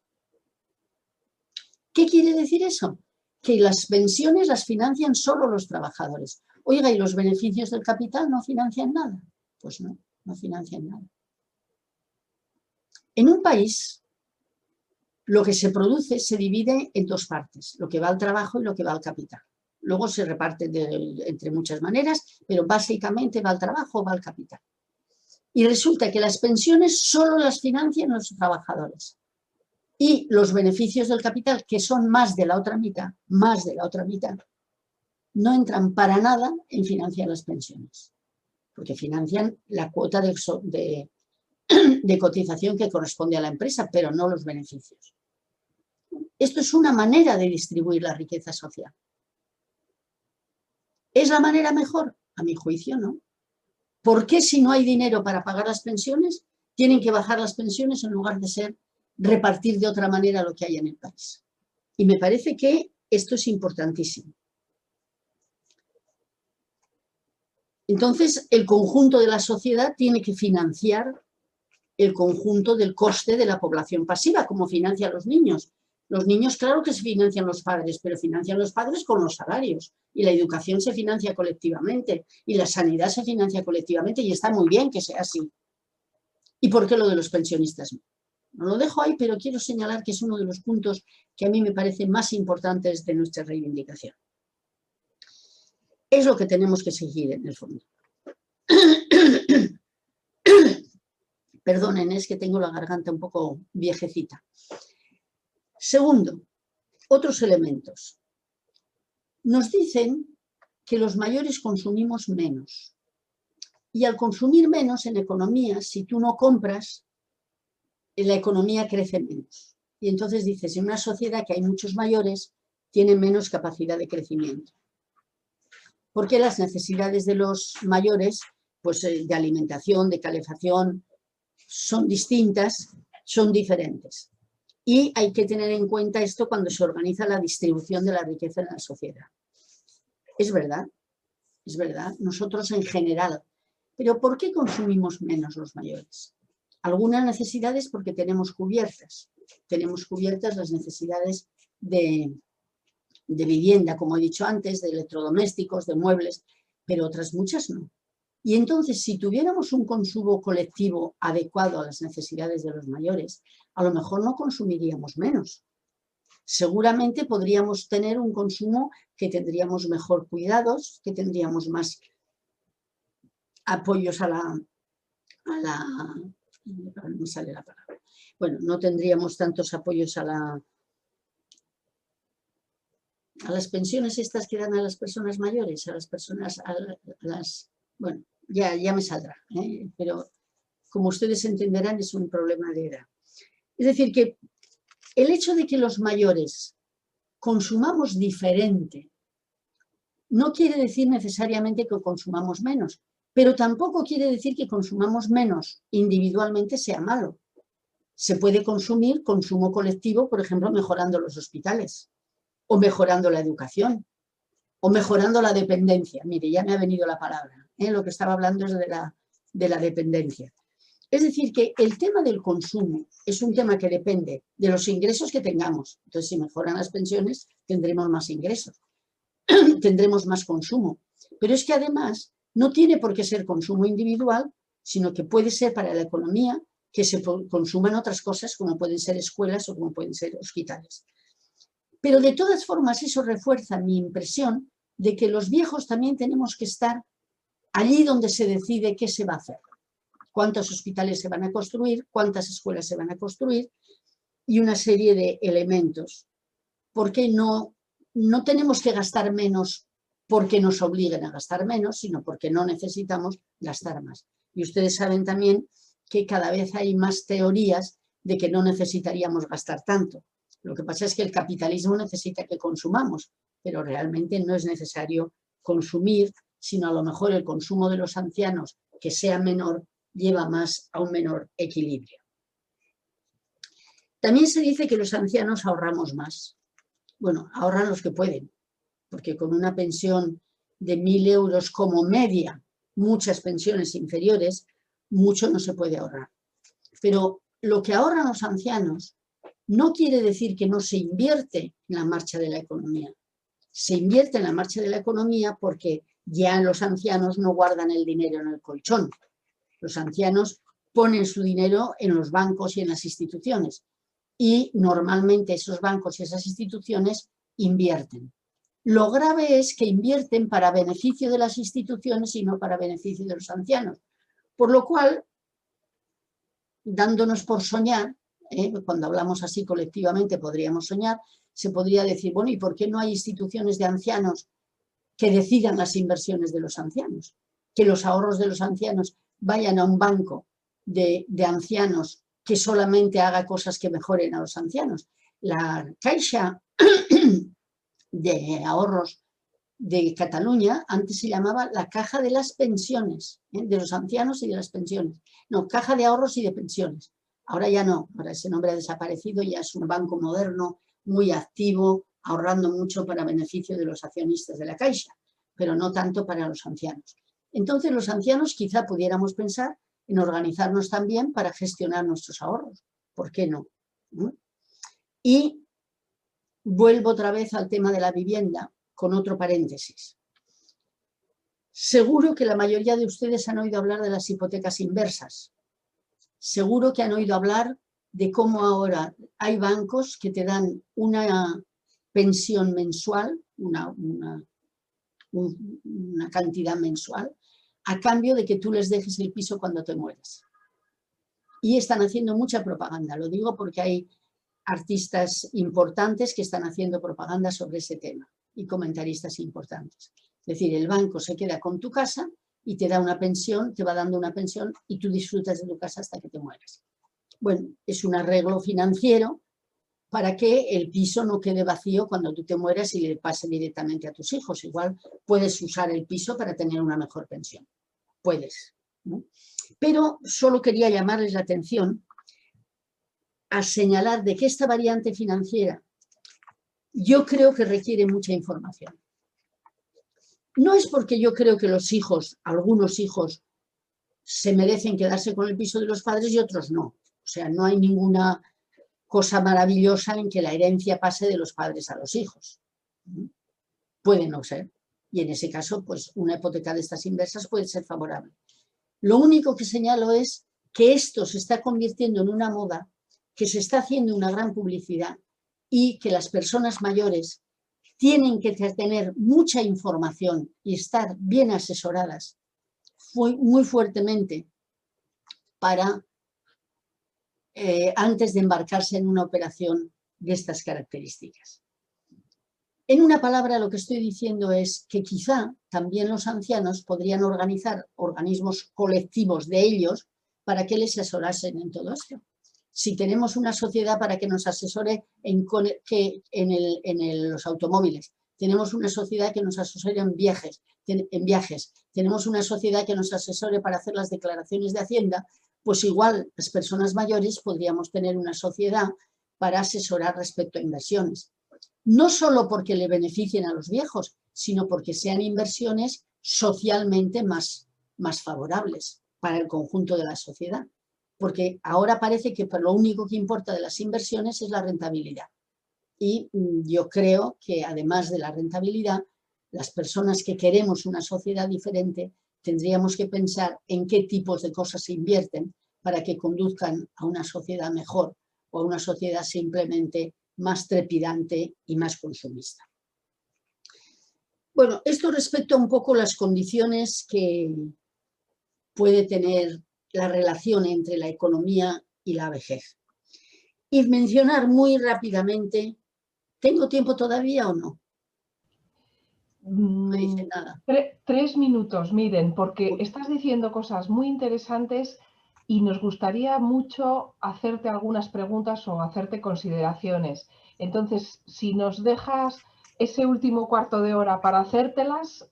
¿Qué quiere decir eso? Que las pensiones las financian solo los trabajadores. Oiga, ¿y los beneficios del capital no financian nada? Pues no, no financian nada. En un país, lo que se produce se divide en dos partes, lo que va al trabajo y lo que va al capital. Luego se reparte entre muchas maneras, pero básicamente va al trabajo o va al capital. Y resulta que las pensiones solo las financian los trabajadores. Y los beneficios del capital, que son más de la otra mitad, no entran para nada en financiar las pensiones. Porque financian la cuota de cotización que corresponde a la empresa, pero no los beneficios. Esto es una manera de distribuir la riqueza social. ¿Es la manera mejor? A mi juicio, no. ¿Por qué si no hay dinero para pagar las pensiones, tienen que bajar las pensiones en lugar de repartir de otra manera lo que hay en el país? Y me parece que esto es importantísimo. Entonces, el conjunto de la sociedad tiene que financiar el conjunto del coste de la población pasiva, como financia a los niños. Los niños, claro que se financian los padres, pero financian los padres con los salarios. Y la educación se financia colectivamente, y la sanidad se financia colectivamente, y está muy bien que sea así. ¿Y por qué lo de los pensionistas no? No lo dejo ahí, pero quiero señalar que es uno de los puntos que a mí me parecen más importantes de nuestra reivindicación. Es lo que tenemos que seguir en el fondo. Perdonen, es que tengo la garganta un poco viejecita. Segundo, otros elementos. Nos dicen que los mayores consumimos menos. Y al consumir menos en economía, si tú no compras, la economía crece menos. Y entonces dices, en una sociedad que hay muchos mayores, tienen menos capacidad de crecimiento. Porque las necesidades de los mayores, pues de alimentación, de calefacción, son distintas, son diferentes. Y hay que tener en cuenta esto cuando se organiza la distribución de la riqueza en la sociedad. Es verdad, nosotros en general. Pero ¿por qué consumimos menos los mayores? Algunas necesidades porque tenemos cubiertas. Tenemos cubiertas las necesidades de vivienda, como he dicho antes, de electrodomésticos, de muebles, pero otras muchas no. Y entonces, si tuviéramos un consumo colectivo adecuado a las necesidades de los mayores, a lo mejor no consumiríamos menos. Seguramente podríamos tener un consumo que tendríamos mejor cuidados, que tendríamos más apoyos no me sale la palabra. Bueno, no tendríamos tantos apoyos a las pensiones estas que dan a las personas mayores, a las personas, bueno, ya me saldrá, pero como ustedes entenderán es un problema de edad. Es decir, que el hecho de que los mayores consumamos diferente no quiere decir necesariamente que consumamos menos, pero tampoco quiere decir que consumamos menos individualmente sea malo. Se puede consumir consumo colectivo, por ejemplo, mejorando los hospitales, o mejorando la educación, o mejorando la dependencia. Mire, ya me ha venido la palabra, lo que estaba hablando es de la dependencia. Es decir, que el tema del consumo es un tema que depende de los ingresos que tengamos. Entonces, si mejoran las pensiones, tendremos más ingresos, tendremos más consumo. Pero es que además no tiene por qué ser consumo individual, sino que puede ser para la economía que se consuman otras cosas, como pueden ser escuelas o como pueden ser hospitales. Pero de todas formas eso refuerza mi impresión de que los viejos también tenemos que estar allí donde se decide qué se va a hacer. Cuántos hospitales se van a construir, cuántas escuelas se van a construir y una serie de elementos. Porque no tenemos que gastar menos porque nos obliguen a gastar menos, sino porque no necesitamos gastar más. Y ustedes saben también que cada vez hay más teorías de que no necesitaríamos gastar tanto. Lo que pasa es que el capitalismo necesita que consumamos, pero realmente no es necesario consumir, sino a lo mejor el consumo de los ancianos, que sea menor, lleva más a un menor equilibrio. También se dice que los ancianos ahorramos más. Bueno, ahorran los que pueden, porque con una pensión de 1.000 euros como media, muchas pensiones inferiores, mucho no se puede ahorrar. Pero lo que ahorran los ancianos no quiere decir que no se invierte en la marcha de la economía. Se invierte en la marcha de la economía porque ya los ancianos no guardan el dinero en el colchón. Los ancianos ponen su dinero en los bancos y en las instituciones y normalmente esos bancos y esas instituciones invierten. Lo grave es que invierten para beneficio de las instituciones y no para beneficio de los ancianos. Por lo cual, dándonos por soñar, cuando hablamos así colectivamente podríamos soñar, se podría decir, bueno, ¿y por qué no hay instituciones de ancianos que decidan las inversiones de los ancianos? Que los ahorros de los ancianos vayan a un banco de ancianos que solamente haga cosas que mejoren a los ancianos. La Caixa de Ahorros de Cataluña antes se llamaba la Caja de las Pensiones, de los ancianos y de las pensiones. No, Caja de Ahorros y de Pensiones. Ahora ya no, ahora ese nombre ha desaparecido, ya es un banco moderno, muy activo, ahorrando mucho para beneficio de los accionistas de la Caixa, pero no tanto para los ancianos. Entonces los ancianos quizá pudiéramos pensar en organizarnos también para gestionar nuestros ahorros. ¿Por qué no? Y vuelvo otra vez al tema de la vivienda con otro paréntesis. Seguro que la mayoría de ustedes han oído hablar de las hipotecas inversas. Seguro que han oído hablar de cómo ahora hay bancos que te dan una pensión mensual, una cantidad mensual, a cambio de que tú les dejes el piso cuando te mueras. Y están haciendo mucha propaganda, lo digo porque hay artistas importantes que están haciendo propaganda sobre ese tema y comentaristas importantes. Es decir, el banco se queda con tu casa y te da una pensión, te va dando una pensión y tú disfrutas de tu casa hasta que te mueras. Bueno, es un arreglo financiero para que el piso no quede vacío cuando tú te mueras y le pase directamente a tus hijos. Igual puedes usar el piso para tener una mejor pensión. Puedes, ¿no? Pero solo quería llamarles la atención a señalar de que esta variante financiera yo creo que requiere mucha información. No es porque yo creo que los hijos, algunos hijos, se merecen quedarse con el piso de los padres y otros no. O sea, no hay ninguna cosa maravillosa en que la herencia pase de los padres a los hijos. Puede no ser, y en ese caso pues una hipoteca de estas inversas puede ser favorable. Lo único que señalo es que esto se está convirtiendo en una moda, que se está haciendo una gran publicidad y que las personas mayores tienen que tener mucha información y estar bien asesoradas muy fuertemente para antes de embarcarse en una operación de estas características. En una palabra, lo que estoy diciendo es que quizá también los ancianos podrían organizar organismos colectivos de ellos para que les asesorasen en todo esto. Si tenemos una sociedad para que nos asesore en los automóviles, tenemos una sociedad que nos asesore en viajes, tenemos una sociedad que nos asesore para hacer las declaraciones de Hacienda, pues igual las personas mayores podríamos tener una sociedad para asesorar respecto a inversiones. No solo porque le beneficien a los viejos, sino porque sean inversiones socialmente más favorables para el conjunto de la sociedad. Porque ahora parece que lo único que importa de las inversiones es la rentabilidad. Y yo creo que además de la rentabilidad, las personas que queremos una sociedad diferente tendríamos que pensar en qué tipos de cosas se invierten para que conduzcan a una sociedad mejor o a una sociedad simplemente más trepidante y más consumista. Bueno, esto respecto a un poco las condiciones que puede tener la relación entre la economía y la vejez. Y mencionar muy rápidamente, ¿tengo tiempo todavía o no? No me dice nada. 3 minutos, miren, porque estás diciendo cosas muy interesantes y nos gustaría mucho hacerte algunas preguntas o hacerte consideraciones. Entonces, si nos dejas ese último cuarto de hora para hacértelas,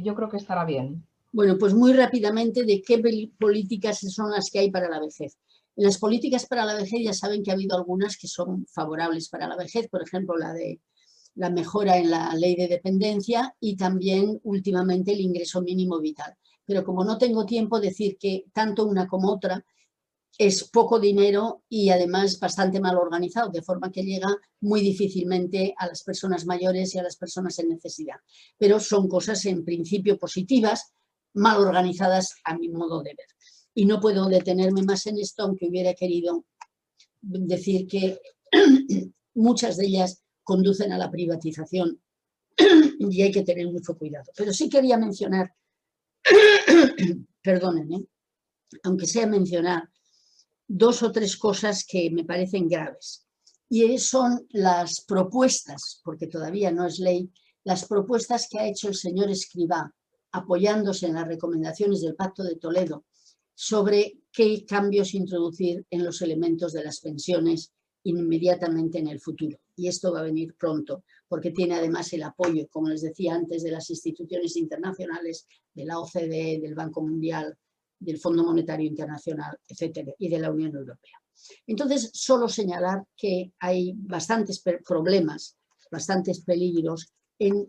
yo creo que estará bien. Bueno, pues muy rápidamente, ¿de qué políticas son las que hay para la vejez? En las políticas para la vejez ya saben que ha habido algunas que son favorables para la vejez, por ejemplo, la de la mejora en la ley de dependencia y también últimamente el ingreso mínimo vital. Pero como no tengo tiempo, decir que tanto una como otra es poco dinero y además bastante mal organizado, de forma que llega muy difícilmente a las personas mayores y a las personas en necesidad. Pero son cosas en principio positivas, mal organizadas a mi modo de ver. Y no puedo detenerme más en esto, aunque hubiera querido decir que muchas de ellas conducen a la privatización y hay que tener mucho cuidado. Pero sí quería mencionar, perdónenme, aunque sea mencionar 2 o 3 cosas que me parecen graves. Y son las propuestas, porque todavía no es ley, las propuestas que ha hecho el señor Escrivá, apoyándose en las recomendaciones del Pacto de Toledo, sobre qué cambios introducir en los elementos de las pensiones inmediatamente en el futuro. Y esto va a venir pronto, porque tiene además el apoyo, como les decía antes, de las instituciones internacionales, de la OCDE, del Banco Mundial, del Fondo Monetario Internacional, etcétera, y de la Unión Europea. Entonces, solo señalar que hay bastantes problemas, bastantes peligros en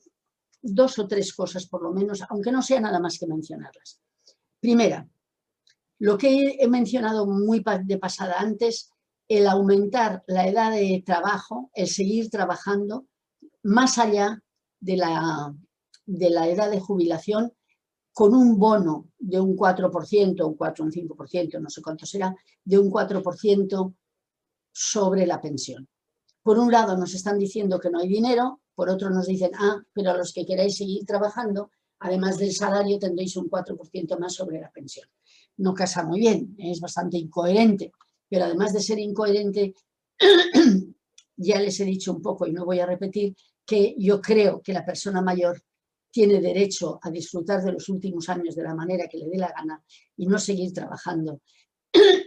2 o 3 cosas por lo menos, aunque no sea nada más que mencionarlas. Primera, lo que he mencionado muy de pasada antes, el aumentar la edad de trabajo, el seguir trabajando más allá de la edad de jubilación, con un bono de un 4%, un 4, un 5%, no sé cuánto será, de un 4% sobre la pensión. Por un lado nos están diciendo que no hay dinero, por otro nos dicen, pero a los que queráis seguir trabajando, además del salario tendréis un 4% más sobre la pensión. No casa muy bien, es bastante incoherente, pero además de ser incoherente, ya les he dicho un poco y no voy a repetir, que yo creo que la persona mayor tiene derecho a disfrutar de los últimos años de la manera que le dé la gana y no seguir trabajando.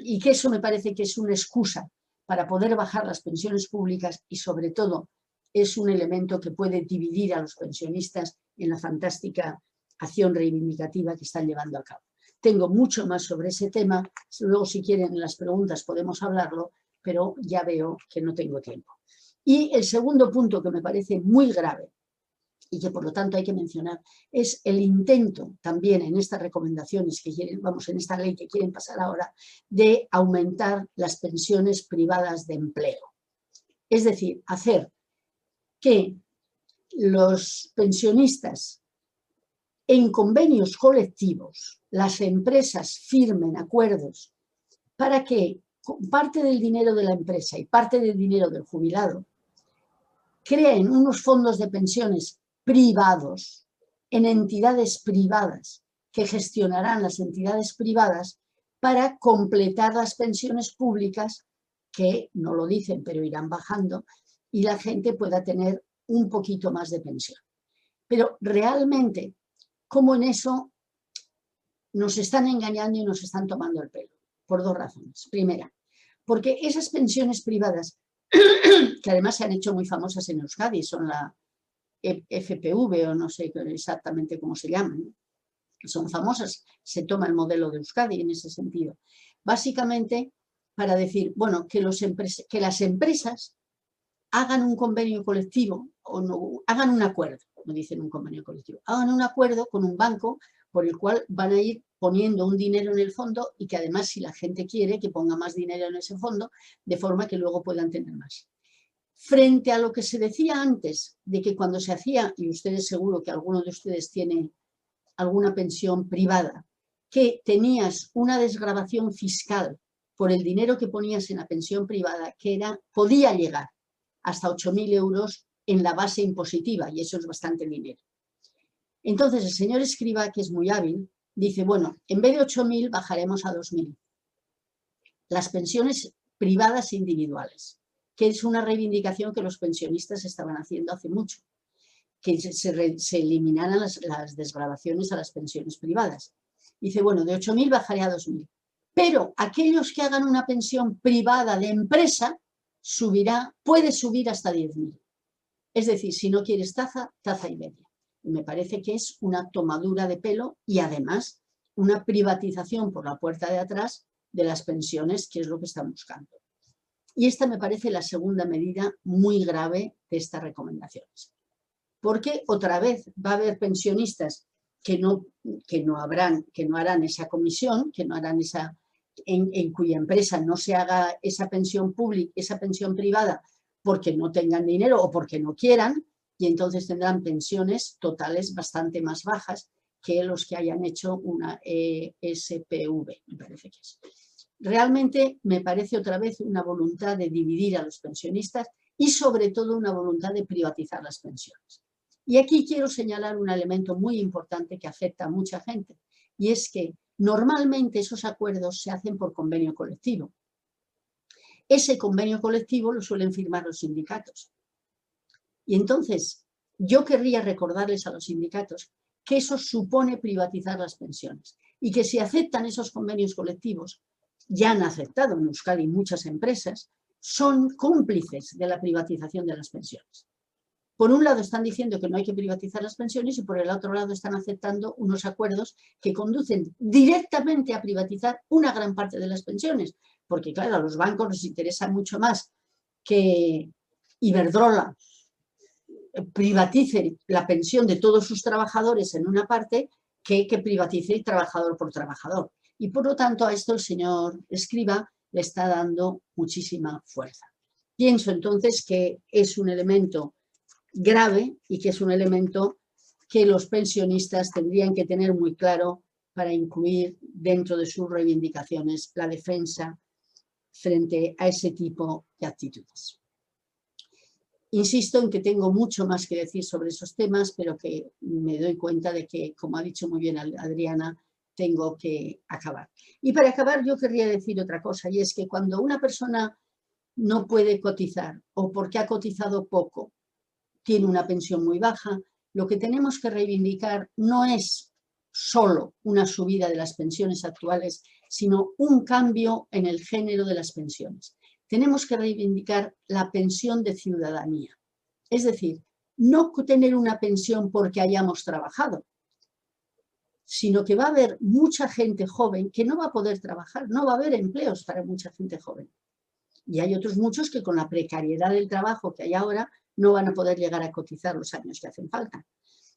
Y que eso me parece que es una excusa para poder bajar las pensiones públicas y sobre todo es un elemento que puede dividir a los pensionistas en la fantástica acción reivindicativa que están llevando a cabo. Tengo mucho más sobre ese tema, luego si quieren en las preguntas podemos hablarlo, pero ya veo que no tengo tiempo. Y el segundo punto que me parece muy grave y que por lo tanto hay que mencionar, es el intento también en estas recomendaciones que quieren, en esta ley que quieren pasar ahora, de aumentar las pensiones privadas de empleo. Es decir, hacer que los pensionistas en convenios colectivos las empresas firmen acuerdos para que parte del dinero de la empresa y parte del dinero del jubilado creen unos fondos de pensiones privados en entidades privadas que gestionarán las entidades privadas para completar las pensiones públicas que, no lo dicen, pero irán bajando y la gente pueda tener un poquito más de pensión. Pero realmente, como en eso nos están engañando y nos están tomando el pelo, por dos razones. Primera, porque esas pensiones privadas, que además se han hecho muy famosas en Euskadi, son la FPV o no sé exactamente cómo se llaman, son famosas, se toma el modelo de Euskadi en ese sentido. Básicamente para decir, bueno, que las empresas hagan un convenio colectivo o no, hagan un acuerdo, no dicen un convenio colectivo, hagan un acuerdo con un banco por el cual van a ir poniendo un dinero en el fondo y que además si la gente quiere que ponga más dinero en ese fondo de forma que luego puedan tener más. Frente a lo que se decía antes de que cuando se hacía, y ustedes seguro que alguno de ustedes tiene alguna pensión privada, que tenías una desgravación fiscal por el dinero que ponías en la pensión privada que podía llegar hasta 8.000 euros en la base impositiva y eso es bastante dinero. Entonces el señor Escrivá, que es muy hábil, dice, bueno, en vez de 8.000 bajaremos a 2.000. Las pensiones privadas e individuales, que es una reivindicación que los pensionistas estaban haciendo hace mucho, que se eliminaran las desgravaciones a las pensiones privadas. Dice, bueno, de 8.000 bajaré a 2.000. Pero aquellos que hagan una pensión privada de empresa, puede subir hasta 10.000. Es decir, si no quieres taza, taza y media. Y me parece que es una tomadura de pelo y además una privatización por la puerta de atrás de las pensiones, que es lo que están buscando. Y esta me parece la segunda medida muy grave de estas recomendaciones. Porque otra vez va a haber pensionistas que no harán esa comisión, que no harán en cuya empresa no se haga esa pensión pública, esa pensión privada, porque no tengan dinero o porque no quieran, y entonces tendrán pensiones totales bastante más bajas que los que hayan hecho una SPV, me parece que es. Realmente me parece otra vez una voluntad de dividir a los pensionistas y sobre todo una voluntad de privatizar las pensiones. Y aquí quiero señalar un elemento muy importante que afecta a mucha gente, y es que normalmente esos acuerdos se hacen por convenio colectivo. Ese convenio colectivo lo suelen firmar los sindicatos. Y entonces yo querría recordarles a los sindicatos que eso supone privatizar las pensiones y que si aceptan esos convenios colectivos, ya han aceptado en Euskadi muchas empresas, son cómplices de la privatización de las pensiones. Por un lado están diciendo que no hay que privatizar las pensiones y por el otro lado están aceptando unos acuerdos que conducen directamente a privatizar una gran parte de las pensiones. Porque claro, a los bancos les interesa mucho más que Iberdrola privatice la pensión de todos sus trabajadores en una parte que privatice trabajador por trabajador. Y por lo tanto a esto el señor Escrivá le está dando muchísima fuerza. Pienso entonces que es un elemento grave y que es un elemento que los pensionistas tendrían que tener muy claro para incluir dentro de sus reivindicaciones la defensa frente a ese tipo de actitudes. Insisto en que tengo mucho más que decir sobre esos temas, pero que me doy cuenta de que, como ha dicho muy bien Adriana, tengo que acabar. Y para acabar yo querría decir otra cosa, y es que cuando una persona no puede cotizar o porque ha cotizado poco, tiene una pensión muy baja, lo que tenemos que reivindicar no es solo una subida de las pensiones actuales, sino un cambio en el género de las pensiones. Tenemos que reivindicar la pensión de ciudadanía. Es decir, no tener una pensión porque hayamos trabajado, sino que va a haber mucha gente joven que no va a poder trabajar, no va a haber empleos para mucha gente joven. Y hay otros muchos que con la precariedad del trabajo que hay ahora no van a poder llegar a cotizar los años que hacen falta.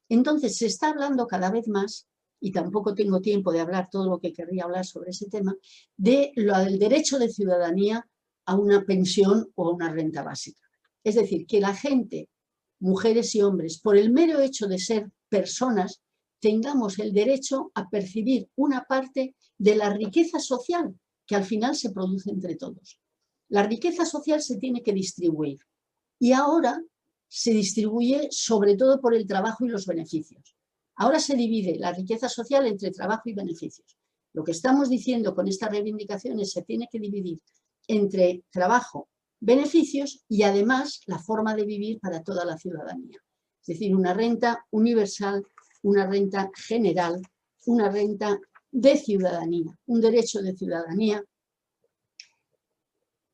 Entonces se está hablando cada vez más, y tampoco tengo tiempo de hablar todo lo que querría hablar sobre ese tema, del derecho de ciudadanía a una pensión o a una renta básica. Es decir, que la gente, mujeres y hombres, por el mero hecho de ser personas, tengamos el derecho a percibir una parte de la riqueza social que al final se produce entre todos. La riqueza social se tiene que distribuir y ahora se distribuye sobre todo por el trabajo y los beneficios. Ahora se divide la riqueza social entre trabajo y beneficios. Lo que estamos diciendo con estas reivindicaciones se tiene que dividir entre trabajo, beneficios y además la forma de vivir para toda la ciudadanía. Es decir, una renta universal, una renta general, una renta de ciudadanía, un derecho de ciudadanía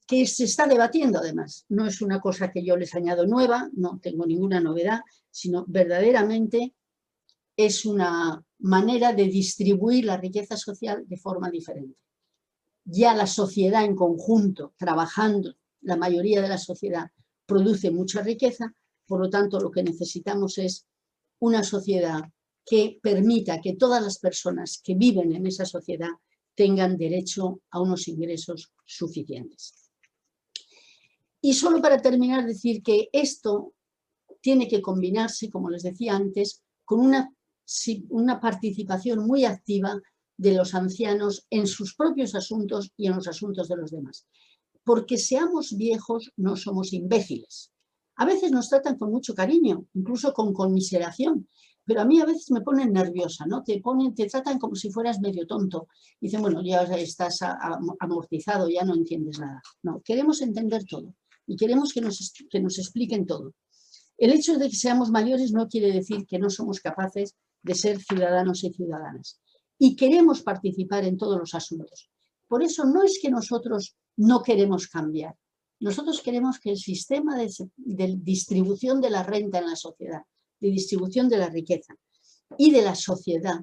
que se está debatiendo además. No es una cosa que yo les añado nueva, no tengo ninguna novedad, sino verdaderamente es una manera de distribuir la riqueza social de forma diferente. Ya la sociedad en conjunto, trabajando, la mayoría de la sociedad produce mucha riqueza, por lo tanto lo que necesitamos es una sociedad que permita que todas las personas que viven en esa sociedad tengan derecho a unos ingresos suficientes. Y solo para terminar decir que esto tiene que combinarse, como les decía antes, con una participación muy activa de los ancianos en sus propios asuntos y en los asuntos de los demás. Porque seamos viejos no somos imbéciles. A veces nos tratan con mucho cariño, incluso con conmiseración, pero a mí a veces me ponen nerviosa, ¿no? Te tratan como si fueras medio tonto. Dicen, bueno, ya estás amortizado, ya no entiendes nada. No, queremos entender todo y queremos que nos expliquen todo. El hecho de que seamos mayores no quiere decir que no somos capaces de ser ciudadanos y ciudadanas. Y queremos participar en todos los asuntos. Por eso no es que nosotros no queremos cambiar. Nosotros queremos que el sistema de distribución de la renta en la sociedad, de distribución de la riqueza y de la sociedad,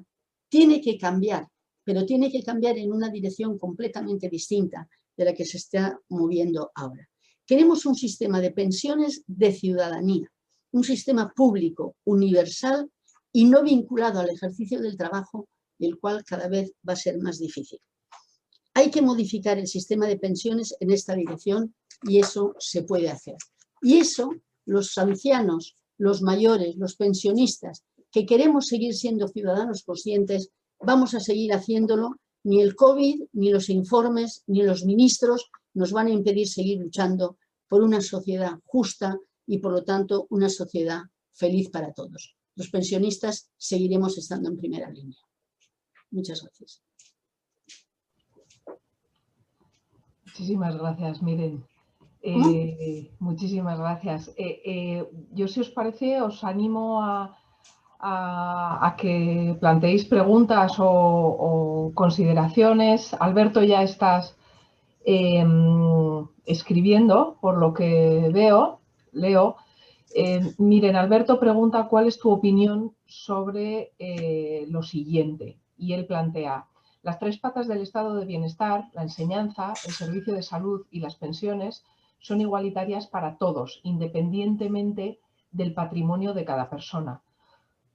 tiene que cambiar, pero tiene que cambiar en una dirección completamente distinta de la que se está moviendo ahora. Queremos un sistema de pensiones de ciudadanía, un sistema público, universal y no vinculado al ejercicio del trabajo, el cual cada vez va a ser más difícil. Hay que modificar el sistema de pensiones en esta dirección y eso se puede hacer. Y eso los ancianos, los mayores, los pensionistas, que queremos seguir siendo ciudadanos conscientes, vamos a seguir haciéndolo. Ni el COVID, ni los informes, ni los ministros nos van a impedir seguir luchando por una sociedad justa y, por lo tanto, una sociedad feliz para todos. Los pensionistas seguiremos estando en primera línea. Muchas gracias. Muchísimas gracias, Miren. Muchísimas gracias. Yo, si os parece, os animo a que planteéis preguntas o consideraciones. Alberto, ya estás escribiendo, por lo que leo. Miren, Alberto pregunta cuál es tu opinión sobre lo siguiente. Y él plantea: las tres patas del estado de bienestar, la enseñanza, el servicio de salud y las pensiones, son igualitarias para todos, independientemente del patrimonio de cada persona.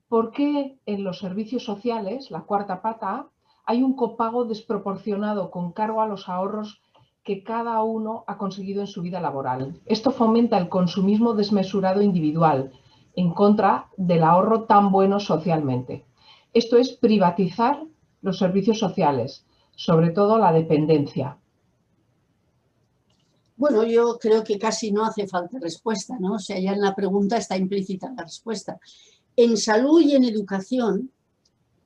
¿Por qué en los servicios sociales, la cuarta pata, hay un copago desproporcionado con cargo a los ahorros que cada uno ha conseguido en su vida laboral? Esto fomenta el consumismo desmesurado individual, en contra del ahorro tan bueno socialmente. Esto es privatizar los servicios sociales, sobre todo la dependencia. Bueno, yo creo que casi no hace falta respuesta, ¿no? O sea, ya en la pregunta está implícita la respuesta. En salud y en educación,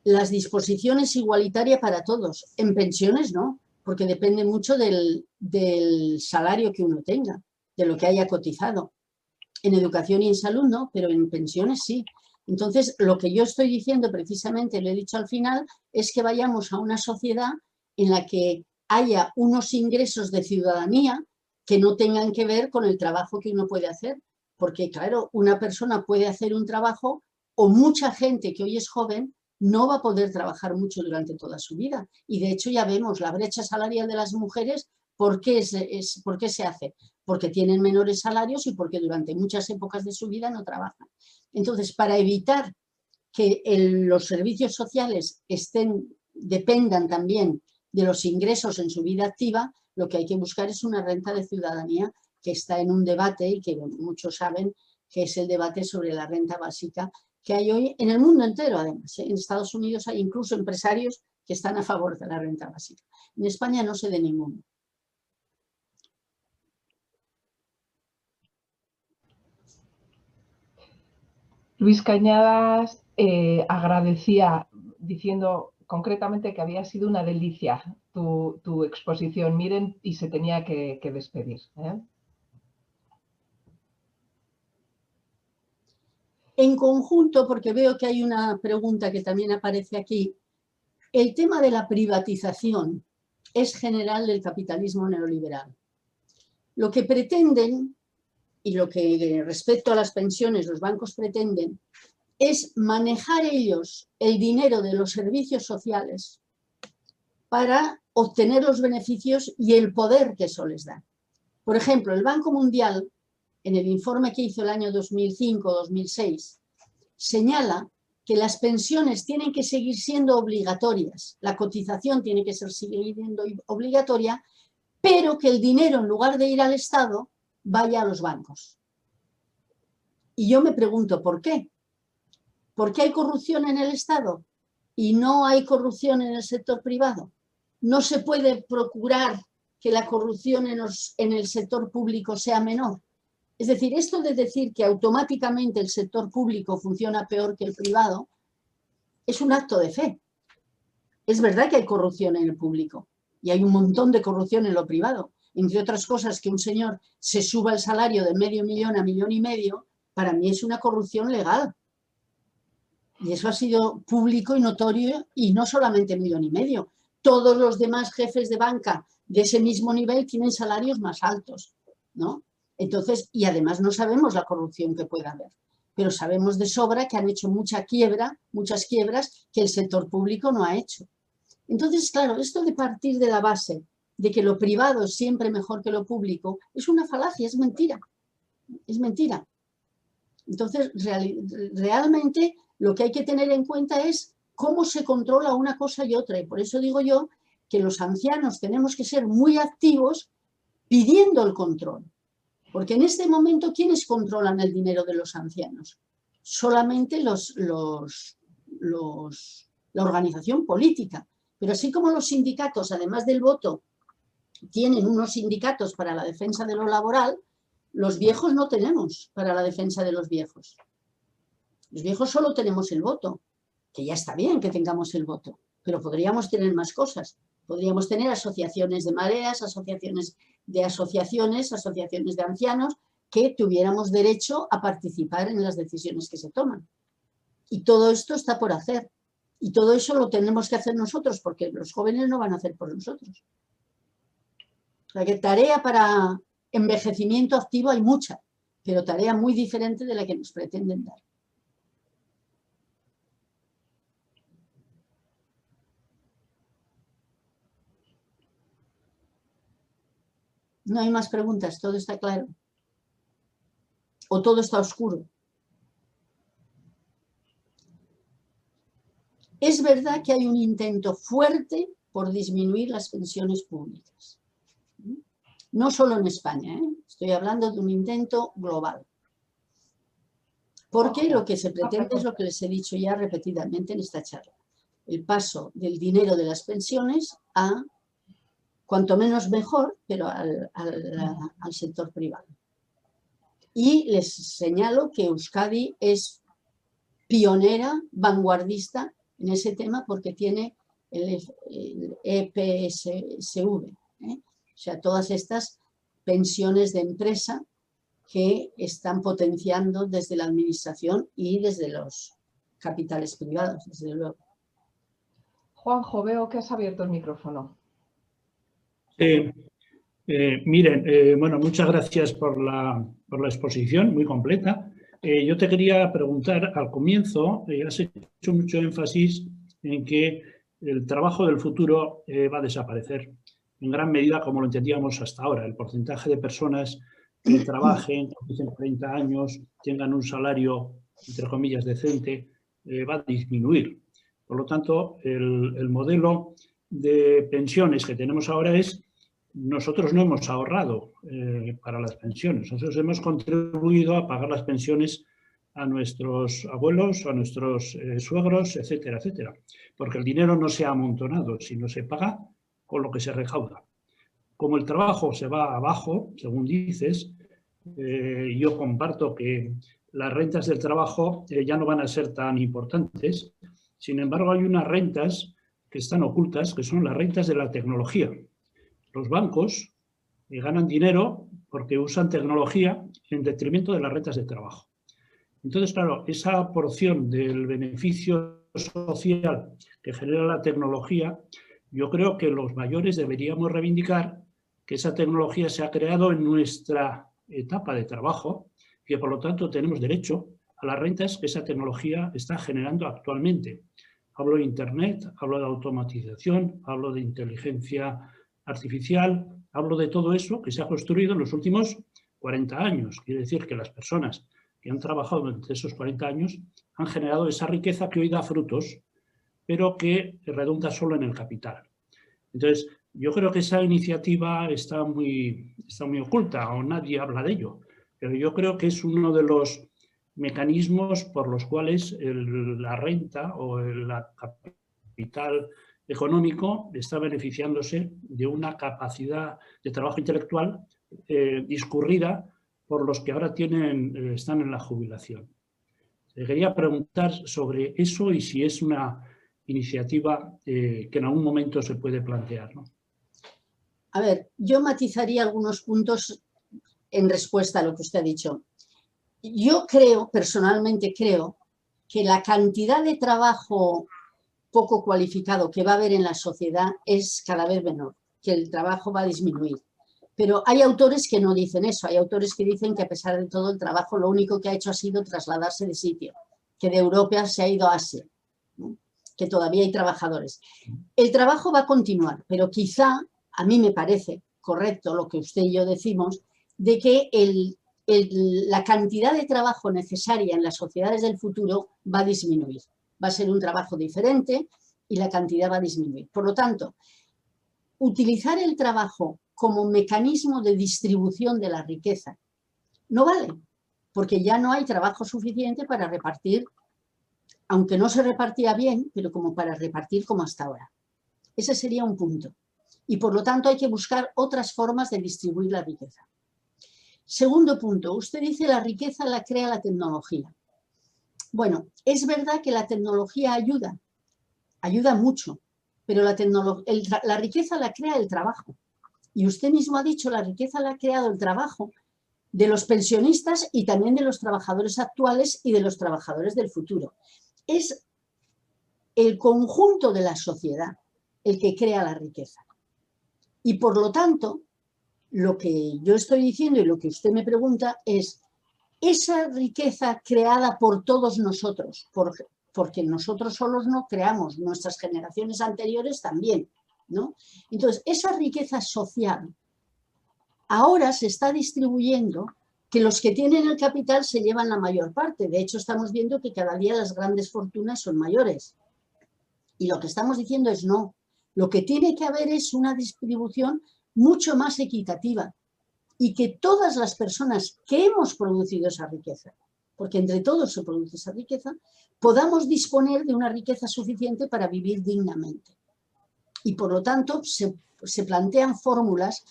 las disposiciones igualitarias para todos. En pensiones no, porque depende mucho del salario que uno tenga, de lo que haya cotizado. En educación y en salud no, pero en pensiones sí. Entonces, lo que yo estoy diciendo precisamente, lo he dicho al final, es que vayamos a una sociedad en la que haya unos ingresos de ciudadanía que no tengan que ver con el trabajo que uno puede hacer. Porque, claro, una persona puede hacer un trabajo o mucha gente que hoy es joven no va a poder trabajar mucho durante toda su vida. Y de hecho ya vemos la brecha salarial de las mujeres. ¿Por qué se hace? Porque tienen menores salarios y porque durante muchas épocas de su vida no trabajan. Entonces, para evitar que los servicios sociales dependan también de los ingresos en su vida activa, lo que hay que buscar es una renta de ciudadanía que está en un debate y que muchos saben que es el debate sobre la renta básica, que hay hoy en el mundo entero, además. En Estados Unidos hay incluso empresarios que están a favor de la renta básica. En España no sé de ninguno. Luis Cañadas agradecía, diciendo concretamente que había sido una delicia tu exposición, Miren, y se tenía que despedir. En conjunto, porque veo que hay una pregunta que también aparece aquí, el tema de la privatización es general del capitalismo neoliberal. Lo que pretenden, y lo que respecto a las pensiones los bancos pretenden, es manejar ellos el dinero de los servicios sociales para obtener los beneficios y el poder que eso les da. Por ejemplo, el Banco Mundial, en el informe que hizo el año 2005-2006, señala que las pensiones tienen que seguir siendo obligatorias, la cotización tiene que seguir siendo obligatoria, pero que el dinero, en lugar de ir al Estado, vaya a los bancos. Y yo me pregunto, ¿por qué? ¿Por qué hay corrupción en el Estado y no hay corrupción en el sector privado? ¿No se puede procurar que la corrupción en el sector público sea menor? Es decir, esto de decir que automáticamente el sector público funciona peor que el privado es un acto de fe. Es verdad que hay corrupción en el público y hay un montón de corrupción en lo privado. Entre otras cosas, que un señor se suba el salario de $500.000 a $1,5 millones, para mí es una corrupción legal. Y eso ha sido público y notorio, y no solamente $1,5 millones. Todos los demás jefes de banca de ese mismo nivel tienen salarios más altos, ¿no? Entonces, y además no sabemos la corrupción que pueda haber, pero sabemos de sobra que han hecho muchas quiebras que el sector público no ha hecho. Entonces, claro, esto de partir de la base de que lo privado es siempre mejor que lo público es una falacia, es mentira. Es mentira. Entonces, realmente lo que hay que tener en cuenta es cómo se controla una cosa y otra. Y por eso digo yo que los ancianos tenemos que ser muy activos pidiendo el control. Porque en este momento, ¿quiénes controlan el dinero de los ancianos? Solamente la organización política. Pero así como los sindicatos, además del voto, tienen unos sindicatos para la defensa de lo laboral, los viejos no tenemos para la defensa de los viejos. Los viejos solo tenemos el voto, que ya está bien que tengamos el voto, pero podríamos tener más cosas. Podríamos tener asociaciones de mareas, asociaciones de ancianos, que tuviéramos derecho a participar en las decisiones que se toman. Y todo esto está por hacer. Y todo eso lo tenemos que hacer nosotros, porque los jóvenes no van a hacer por nosotros. O sea que tarea para envejecimiento activo hay mucha, pero tarea muy diferente de la que nos pretenden dar. No hay más preguntas, todo está claro. O todo está oscuro. Es verdad que hay un intento fuerte por disminuir las pensiones públicas. No solo en España, estoy hablando de un intento global. Porque lo que se pretende es lo que les he dicho ya repetidamente en esta charla. El paso del dinero de las pensiones a, cuanto menos mejor, pero al sector privado. Y les señalo que Euskadi es pionera, vanguardista en ese tema, porque tiene el EPSV, o sea, todas estas pensiones de empresa que están potenciando desde la administración y desde los capitales privados, desde luego. Juanjo, veo que has abierto el micrófono. Miren, bueno, muchas gracias por la exposición, muy completa. Yo te quería preguntar, al comienzo, has hecho mucho énfasis en que el trabajo del futuro va a desaparecer, en gran medida como lo entendíamos hasta ahora. El porcentaje de personas que trabajen, que tengan 30 años, tengan un salario, entre comillas, decente, va a disminuir. Por lo tanto, el modelo de pensiones que tenemos ahora es: nosotros no hemos ahorrado para las pensiones, nosotros hemos contribuido a pagar las pensiones a nuestros abuelos, a nuestros suegros, etcétera, etcétera. Porque el dinero no se ha amontonado, sino se paga con lo que se recauda. Como el trabajo se va abajo, según dices, yo comparto que las rentas del trabajo ya no van a ser tan importantes. Sin embargo, hay unas rentas que están ocultas, que son las rentas de la tecnología. Los bancos ganan dinero porque usan tecnología en detrimento de las rentas de trabajo. Entonces, claro, esa porción del beneficio social que genera la tecnología, yo creo que los mayores deberíamos reivindicar que esa tecnología se ha creado en nuestra etapa de trabajo y que por lo tanto tenemos derecho a las rentas que esa tecnología está generando actualmente. Hablo de Internet, hablo de automatización, hablo de inteligencia artificial, hablo de todo eso que se ha construido en los últimos 40 años. Quiere decir que las personas que han trabajado durante esos 40 años han generado esa riqueza que hoy da frutos, pero que redunda solo en el capital. Entonces, yo creo que esa iniciativa está muy oculta o nadie habla de ello, pero yo creo que es uno de los mecanismos por los cuales la renta o el capital económico está beneficiándose de una capacidad de trabajo intelectual discurrida por los que ahora están en la jubilación. Le quería preguntar sobre eso y si es una iniciativa que en algún momento se puede plantear, ¿no? A ver, yo matizaría algunos puntos en respuesta a lo que usted ha dicho. Yo creo, personalmente creo, que la cantidad de trabajo poco cualificado que va a haber en la sociedad es cada vez menor, que el trabajo va a disminuir. Pero hay autores que no dicen eso, hay autores que dicen que a pesar de todo el trabajo lo único que ha hecho ha sido trasladarse de sitio, que de Europa se ha ido a Asia, ¿no? Que todavía hay trabajadores. El trabajo va a continuar, pero quizá a mí me parece correcto lo que usted y yo decimos, de que la cantidad de trabajo necesaria en las sociedades del futuro va a disminuir. Va a ser un trabajo diferente y la cantidad va a disminuir. Por lo tanto, utilizar el trabajo como mecanismo de distribución de la riqueza no vale, porque ya no hay trabajo suficiente para repartir, aunque no se repartía bien, pero como para repartir como hasta ahora. Ese sería un punto. Y por lo tanto hay que buscar otras formas de distribuir la riqueza. Segundo punto, usted dice la riqueza la crea la tecnología. Bueno, es verdad que la tecnología ayuda mucho, pero la riqueza la crea el trabajo. Y usted mismo ha dicho, la riqueza la ha creado el trabajo de los pensionistas y también de los trabajadores actuales y de los trabajadores del futuro. Es el conjunto de la sociedad el que crea la riqueza. Y por lo tanto, lo que yo estoy diciendo y lo que usted me pregunta es, esa riqueza creada por todos nosotros, porque nosotros solos no creamos, nuestras generaciones anteriores también, ¿no? Entonces, esa riqueza social ahora se está distribuyendo, que los que tienen el capital se llevan la mayor parte. De hecho, estamos viendo que cada día las grandes fortunas son mayores. Y lo que estamos diciendo es no. Lo que tiene que haber es una distribución mucho más equitativa y que todas las personas que hemos producido esa riqueza, porque entre todos se produce esa riqueza, podamos disponer de una riqueza suficiente para vivir dignamente. Y por lo tanto se plantean fórmulas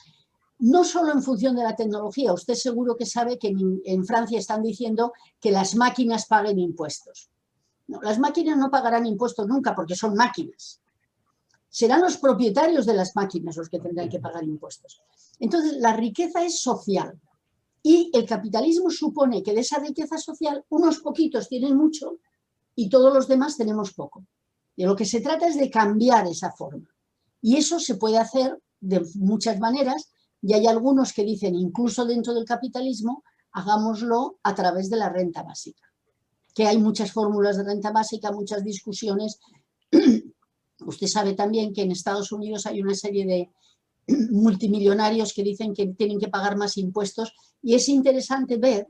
no solo en función de la tecnología. Usted seguro que sabe que en Francia están diciendo que las máquinas paguen impuestos. No, las máquinas no pagarán impuestos nunca porque son máquinas. Serán los propietarios de las máquinas los que tendrán que pagar impuestos. Entonces, la riqueza es social y el capitalismo supone que de esa riqueza social unos poquitos tienen mucho y todos los demás tenemos poco. De lo que se trata es de cambiar esa forma. Y eso se puede hacer de muchas maneras y hay algunos que dicen, incluso dentro del capitalismo, hagámoslo a través de la renta básica. Que hay muchas fórmulas de renta básica, muchas discusiones. Usted sabe también que en Estados Unidos hay una serie de multimillonarios que dicen que tienen que pagar más impuestos y es interesante ver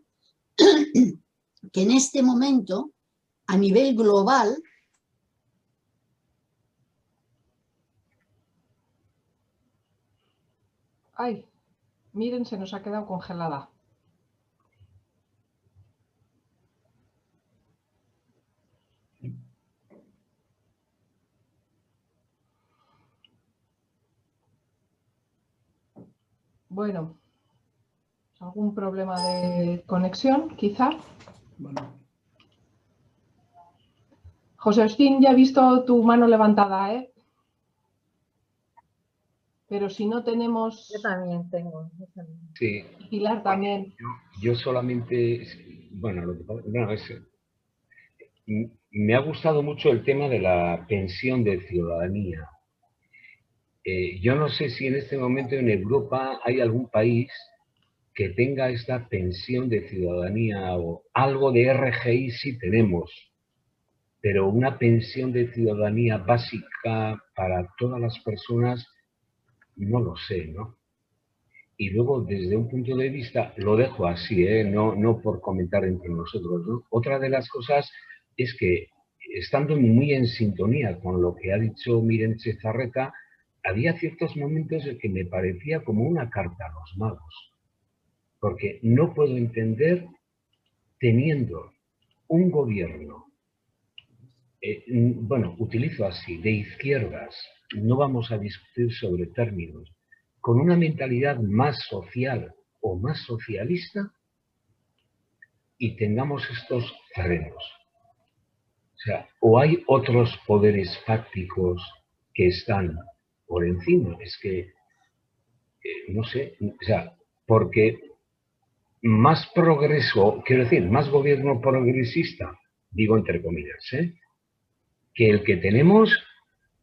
que en este momento, a nivel global, Ay, miren, se nos ha quedado congelada. Bueno, ¿algún problema de conexión, quizá? Bueno, José Agustín, ya he visto tu mano levantada, ¿eh? Pero si no tenemos... Yo también tengo. Yo también. Sí. Pilar también. Yo solamente, bueno, me ha gustado mucho el tema de la pensión de ciudadanía. Yo no sé si en este momento en Europa hay algún país que tenga esta pensión de ciudadanía o algo de RGI sí tenemos, pero una pensión de ciudadanía básica para todas las personas no lo sé, ¿no? Y luego, desde un punto de vista, lo dejo así, no por comentar entre nosotros, ¿no? Otra de las cosas es que, estando muy en sintonía con lo que ha dicho Miren Etxezarreta, había ciertos momentos en que me parecía como una carta a los magos. Porque no puedo entender, teniendo un gobierno, bueno, utilizo así, de izquierdas, no vamos a discutir sobre términos, con una mentalidad más social o más socialista y tengamos estos terrenos. O sea, o hay otros poderes fácticos que están por encima. Es que, no sé, o sea, porque más progreso, quiero decir, más gobierno progresista, digo entre comillas, que el que tenemos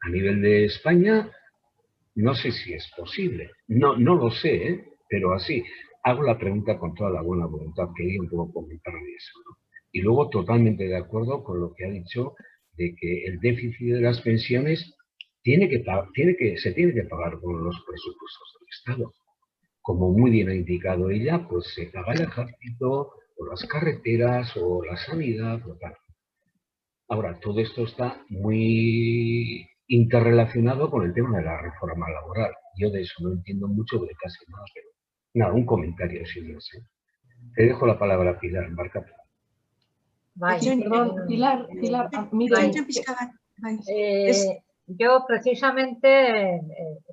a nivel de España, no sé si es posible. No lo sé, pero así. Hago la pregunta con toda la buena voluntad. Quería un poco comentar de eso, ¿no? Y luego totalmente de acuerdo con lo que ha dicho de que el déficit de las pensiones se tiene que pagar con los presupuestos del Estado. Como muy bien ha indicado ella, pues se paga el ejército, o las carreteras, o la sanidad, o tal. Ahora, todo esto está muy interrelacionado con el tema de la reforma laboral. Yo de eso no entiendo mucho, de casi nada, pero nada, un comentario sin más. Te dejo la palabra a Pilar, embarca. Sí, perdón, Pilar, miren, yo precisamente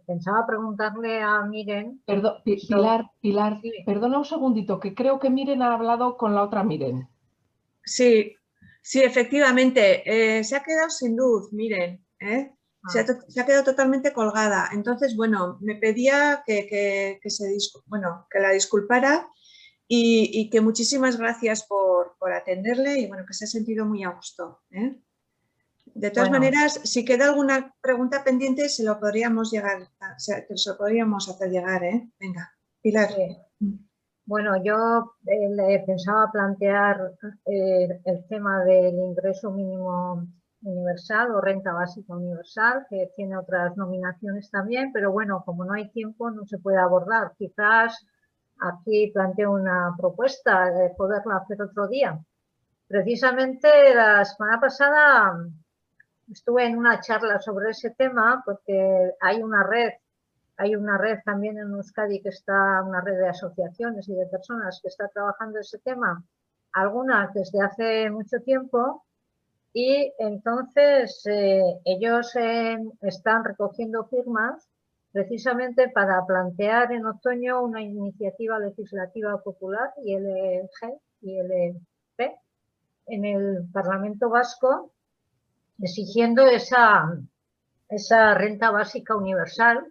pensaba preguntarle a Miren... Perdón, Pilar, sí. Perdona un segundito, que creo que Miren ha hablado con la otra Miren. Sí, efectivamente, se ha quedado sin luz, Miren, se ha quedado totalmente colgada. Entonces, bueno, me pedía que la disculpara y que muchísimas gracias por atenderle y bueno, que se ha sentido muy a gusto. De todas maneras, si queda alguna pregunta pendiente, se lo podríamos hacer llegar, Venga, Pilar. Sí. Bueno, yo le pensaba plantear el tema del ingreso mínimo universal o renta básica universal, que tiene otras nominaciones también, pero bueno, como no hay tiempo, no se puede abordar. Quizás aquí planteo una propuesta de poderla hacer otro día. Precisamente la semana pasada estuve en una charla sobre ese tema porque hay una red también en Euskadi que está, una red de asociaciones y de personas que está trabajando ese tema, algunas desde hace mucho tiempo, y entonces ellos están recogiendo firmas precisamente para plantear en otoño una iniciativa legislativa popular, ILG, ILP, en el Parlamento Vasco, exigiendo esa renta básica universal.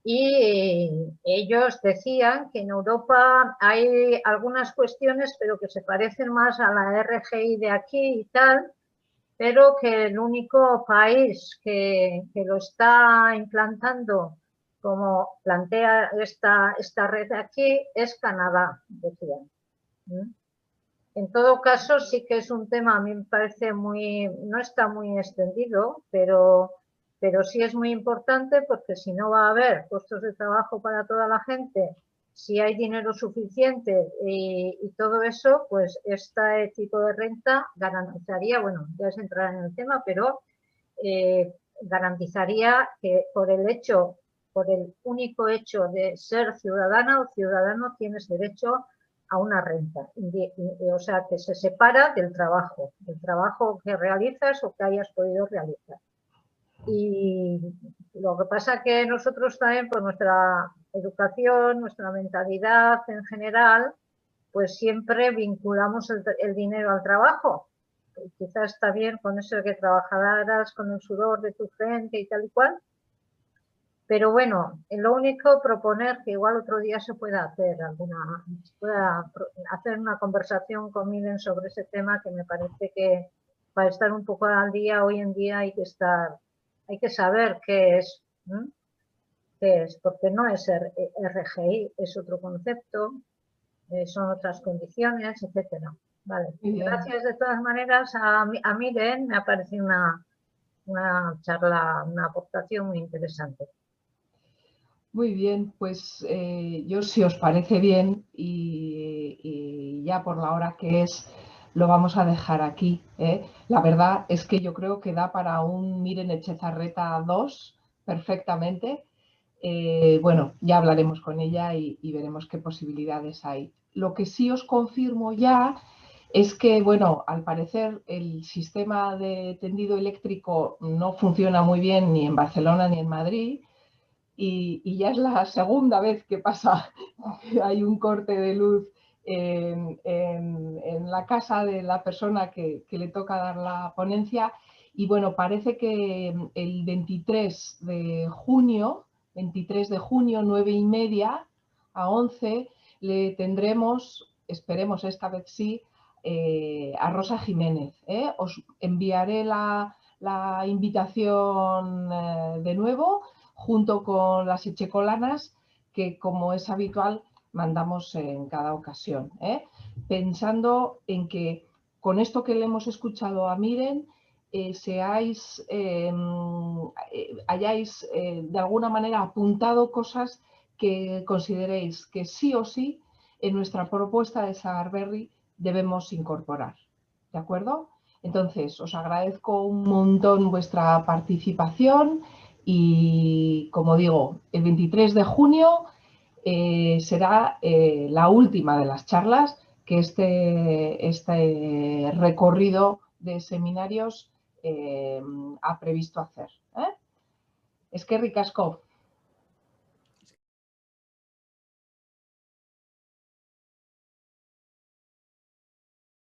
Y ellos decían que en Europa hay algunas cuestiones, pero que se parecen más a la RGI de aquí y tal, pero que el único país que lo está implantando como plantea esta red de aquí es Canadá, decían. En todo caso, sí que es un tema, a mí me parece no está muy extendido, pero sí es muy importante porque si no va a haber puestos de trabajo para toda la gente, si hay dinero suficiente y todo eso, pues este tipo de renta garantizaría, bueno, ya es entrar en el tema, pero garantizaría que por el único hecho de ser ciudadana o ciudadano tienes derecho a una renta, o sea, que se separa del trabajo que realizas o que hayas podido realizar. Y lo que pasa que nosotros también, por nuestra educación, nuestra mentalidad en general, pues siempre vinculamos el dinero al trabajo. Y quizás está bien con eso de que trabajarás con el sudor de tu frente y tal y cual. Pero bueno, lo único proponer que igual otro día se pueda hacer hacer una conversación con Miren sobre ese tema, que me parece que para estar un poco al día hoy en día hay que saber qué es, porque no es RGI, es otro concepto, son otras condiciones, etcétera. Vale. Gracias de todas maneras a Miren, me ha parecido una charla, una aportación muy interesante. Muy bien, pues yo, si os parece bien, y ya por la hora que es, lo vamos a dejar aquí. La verdad es que yo creo que da para un Miren Etxezarreta 2 perfectamente. Bueno, ya hablaremos con ella y veremos qué posibilidades hay. Lo que sí os confirmo ya es que, bueno, al parecer el sistema de tendido eléctrico no funciona muy bien ni en Barcelona ni en Madrid. Y ya es la segunda vez que pasa que hay un corte de luz en la casa de la persona que le toca dar la ponencia. Y bueno, parece que el 23 de junio, 9:30 a 11, le tendremos, esperemos esta vez sí, a Rosa Jiménez. Os enviaré la invitación de nuevo, junto con las echecolanas que, como es habitual, mandamos en cada ocasión, pensando en que con esto que le hemos escuchado a Miren, hayáis de alguna manera apuntado cosas que consideréis que sí o sí en nuestra propuesta de Sagarberry debemos incorporar. ¿De acuerdo? Entonces, os agradezco un montón vuestra participación. Y, como digo, el 23 de junio será la última de las charlas que este recorrido de seminarios ha previsto hacer. Eskerrik asko.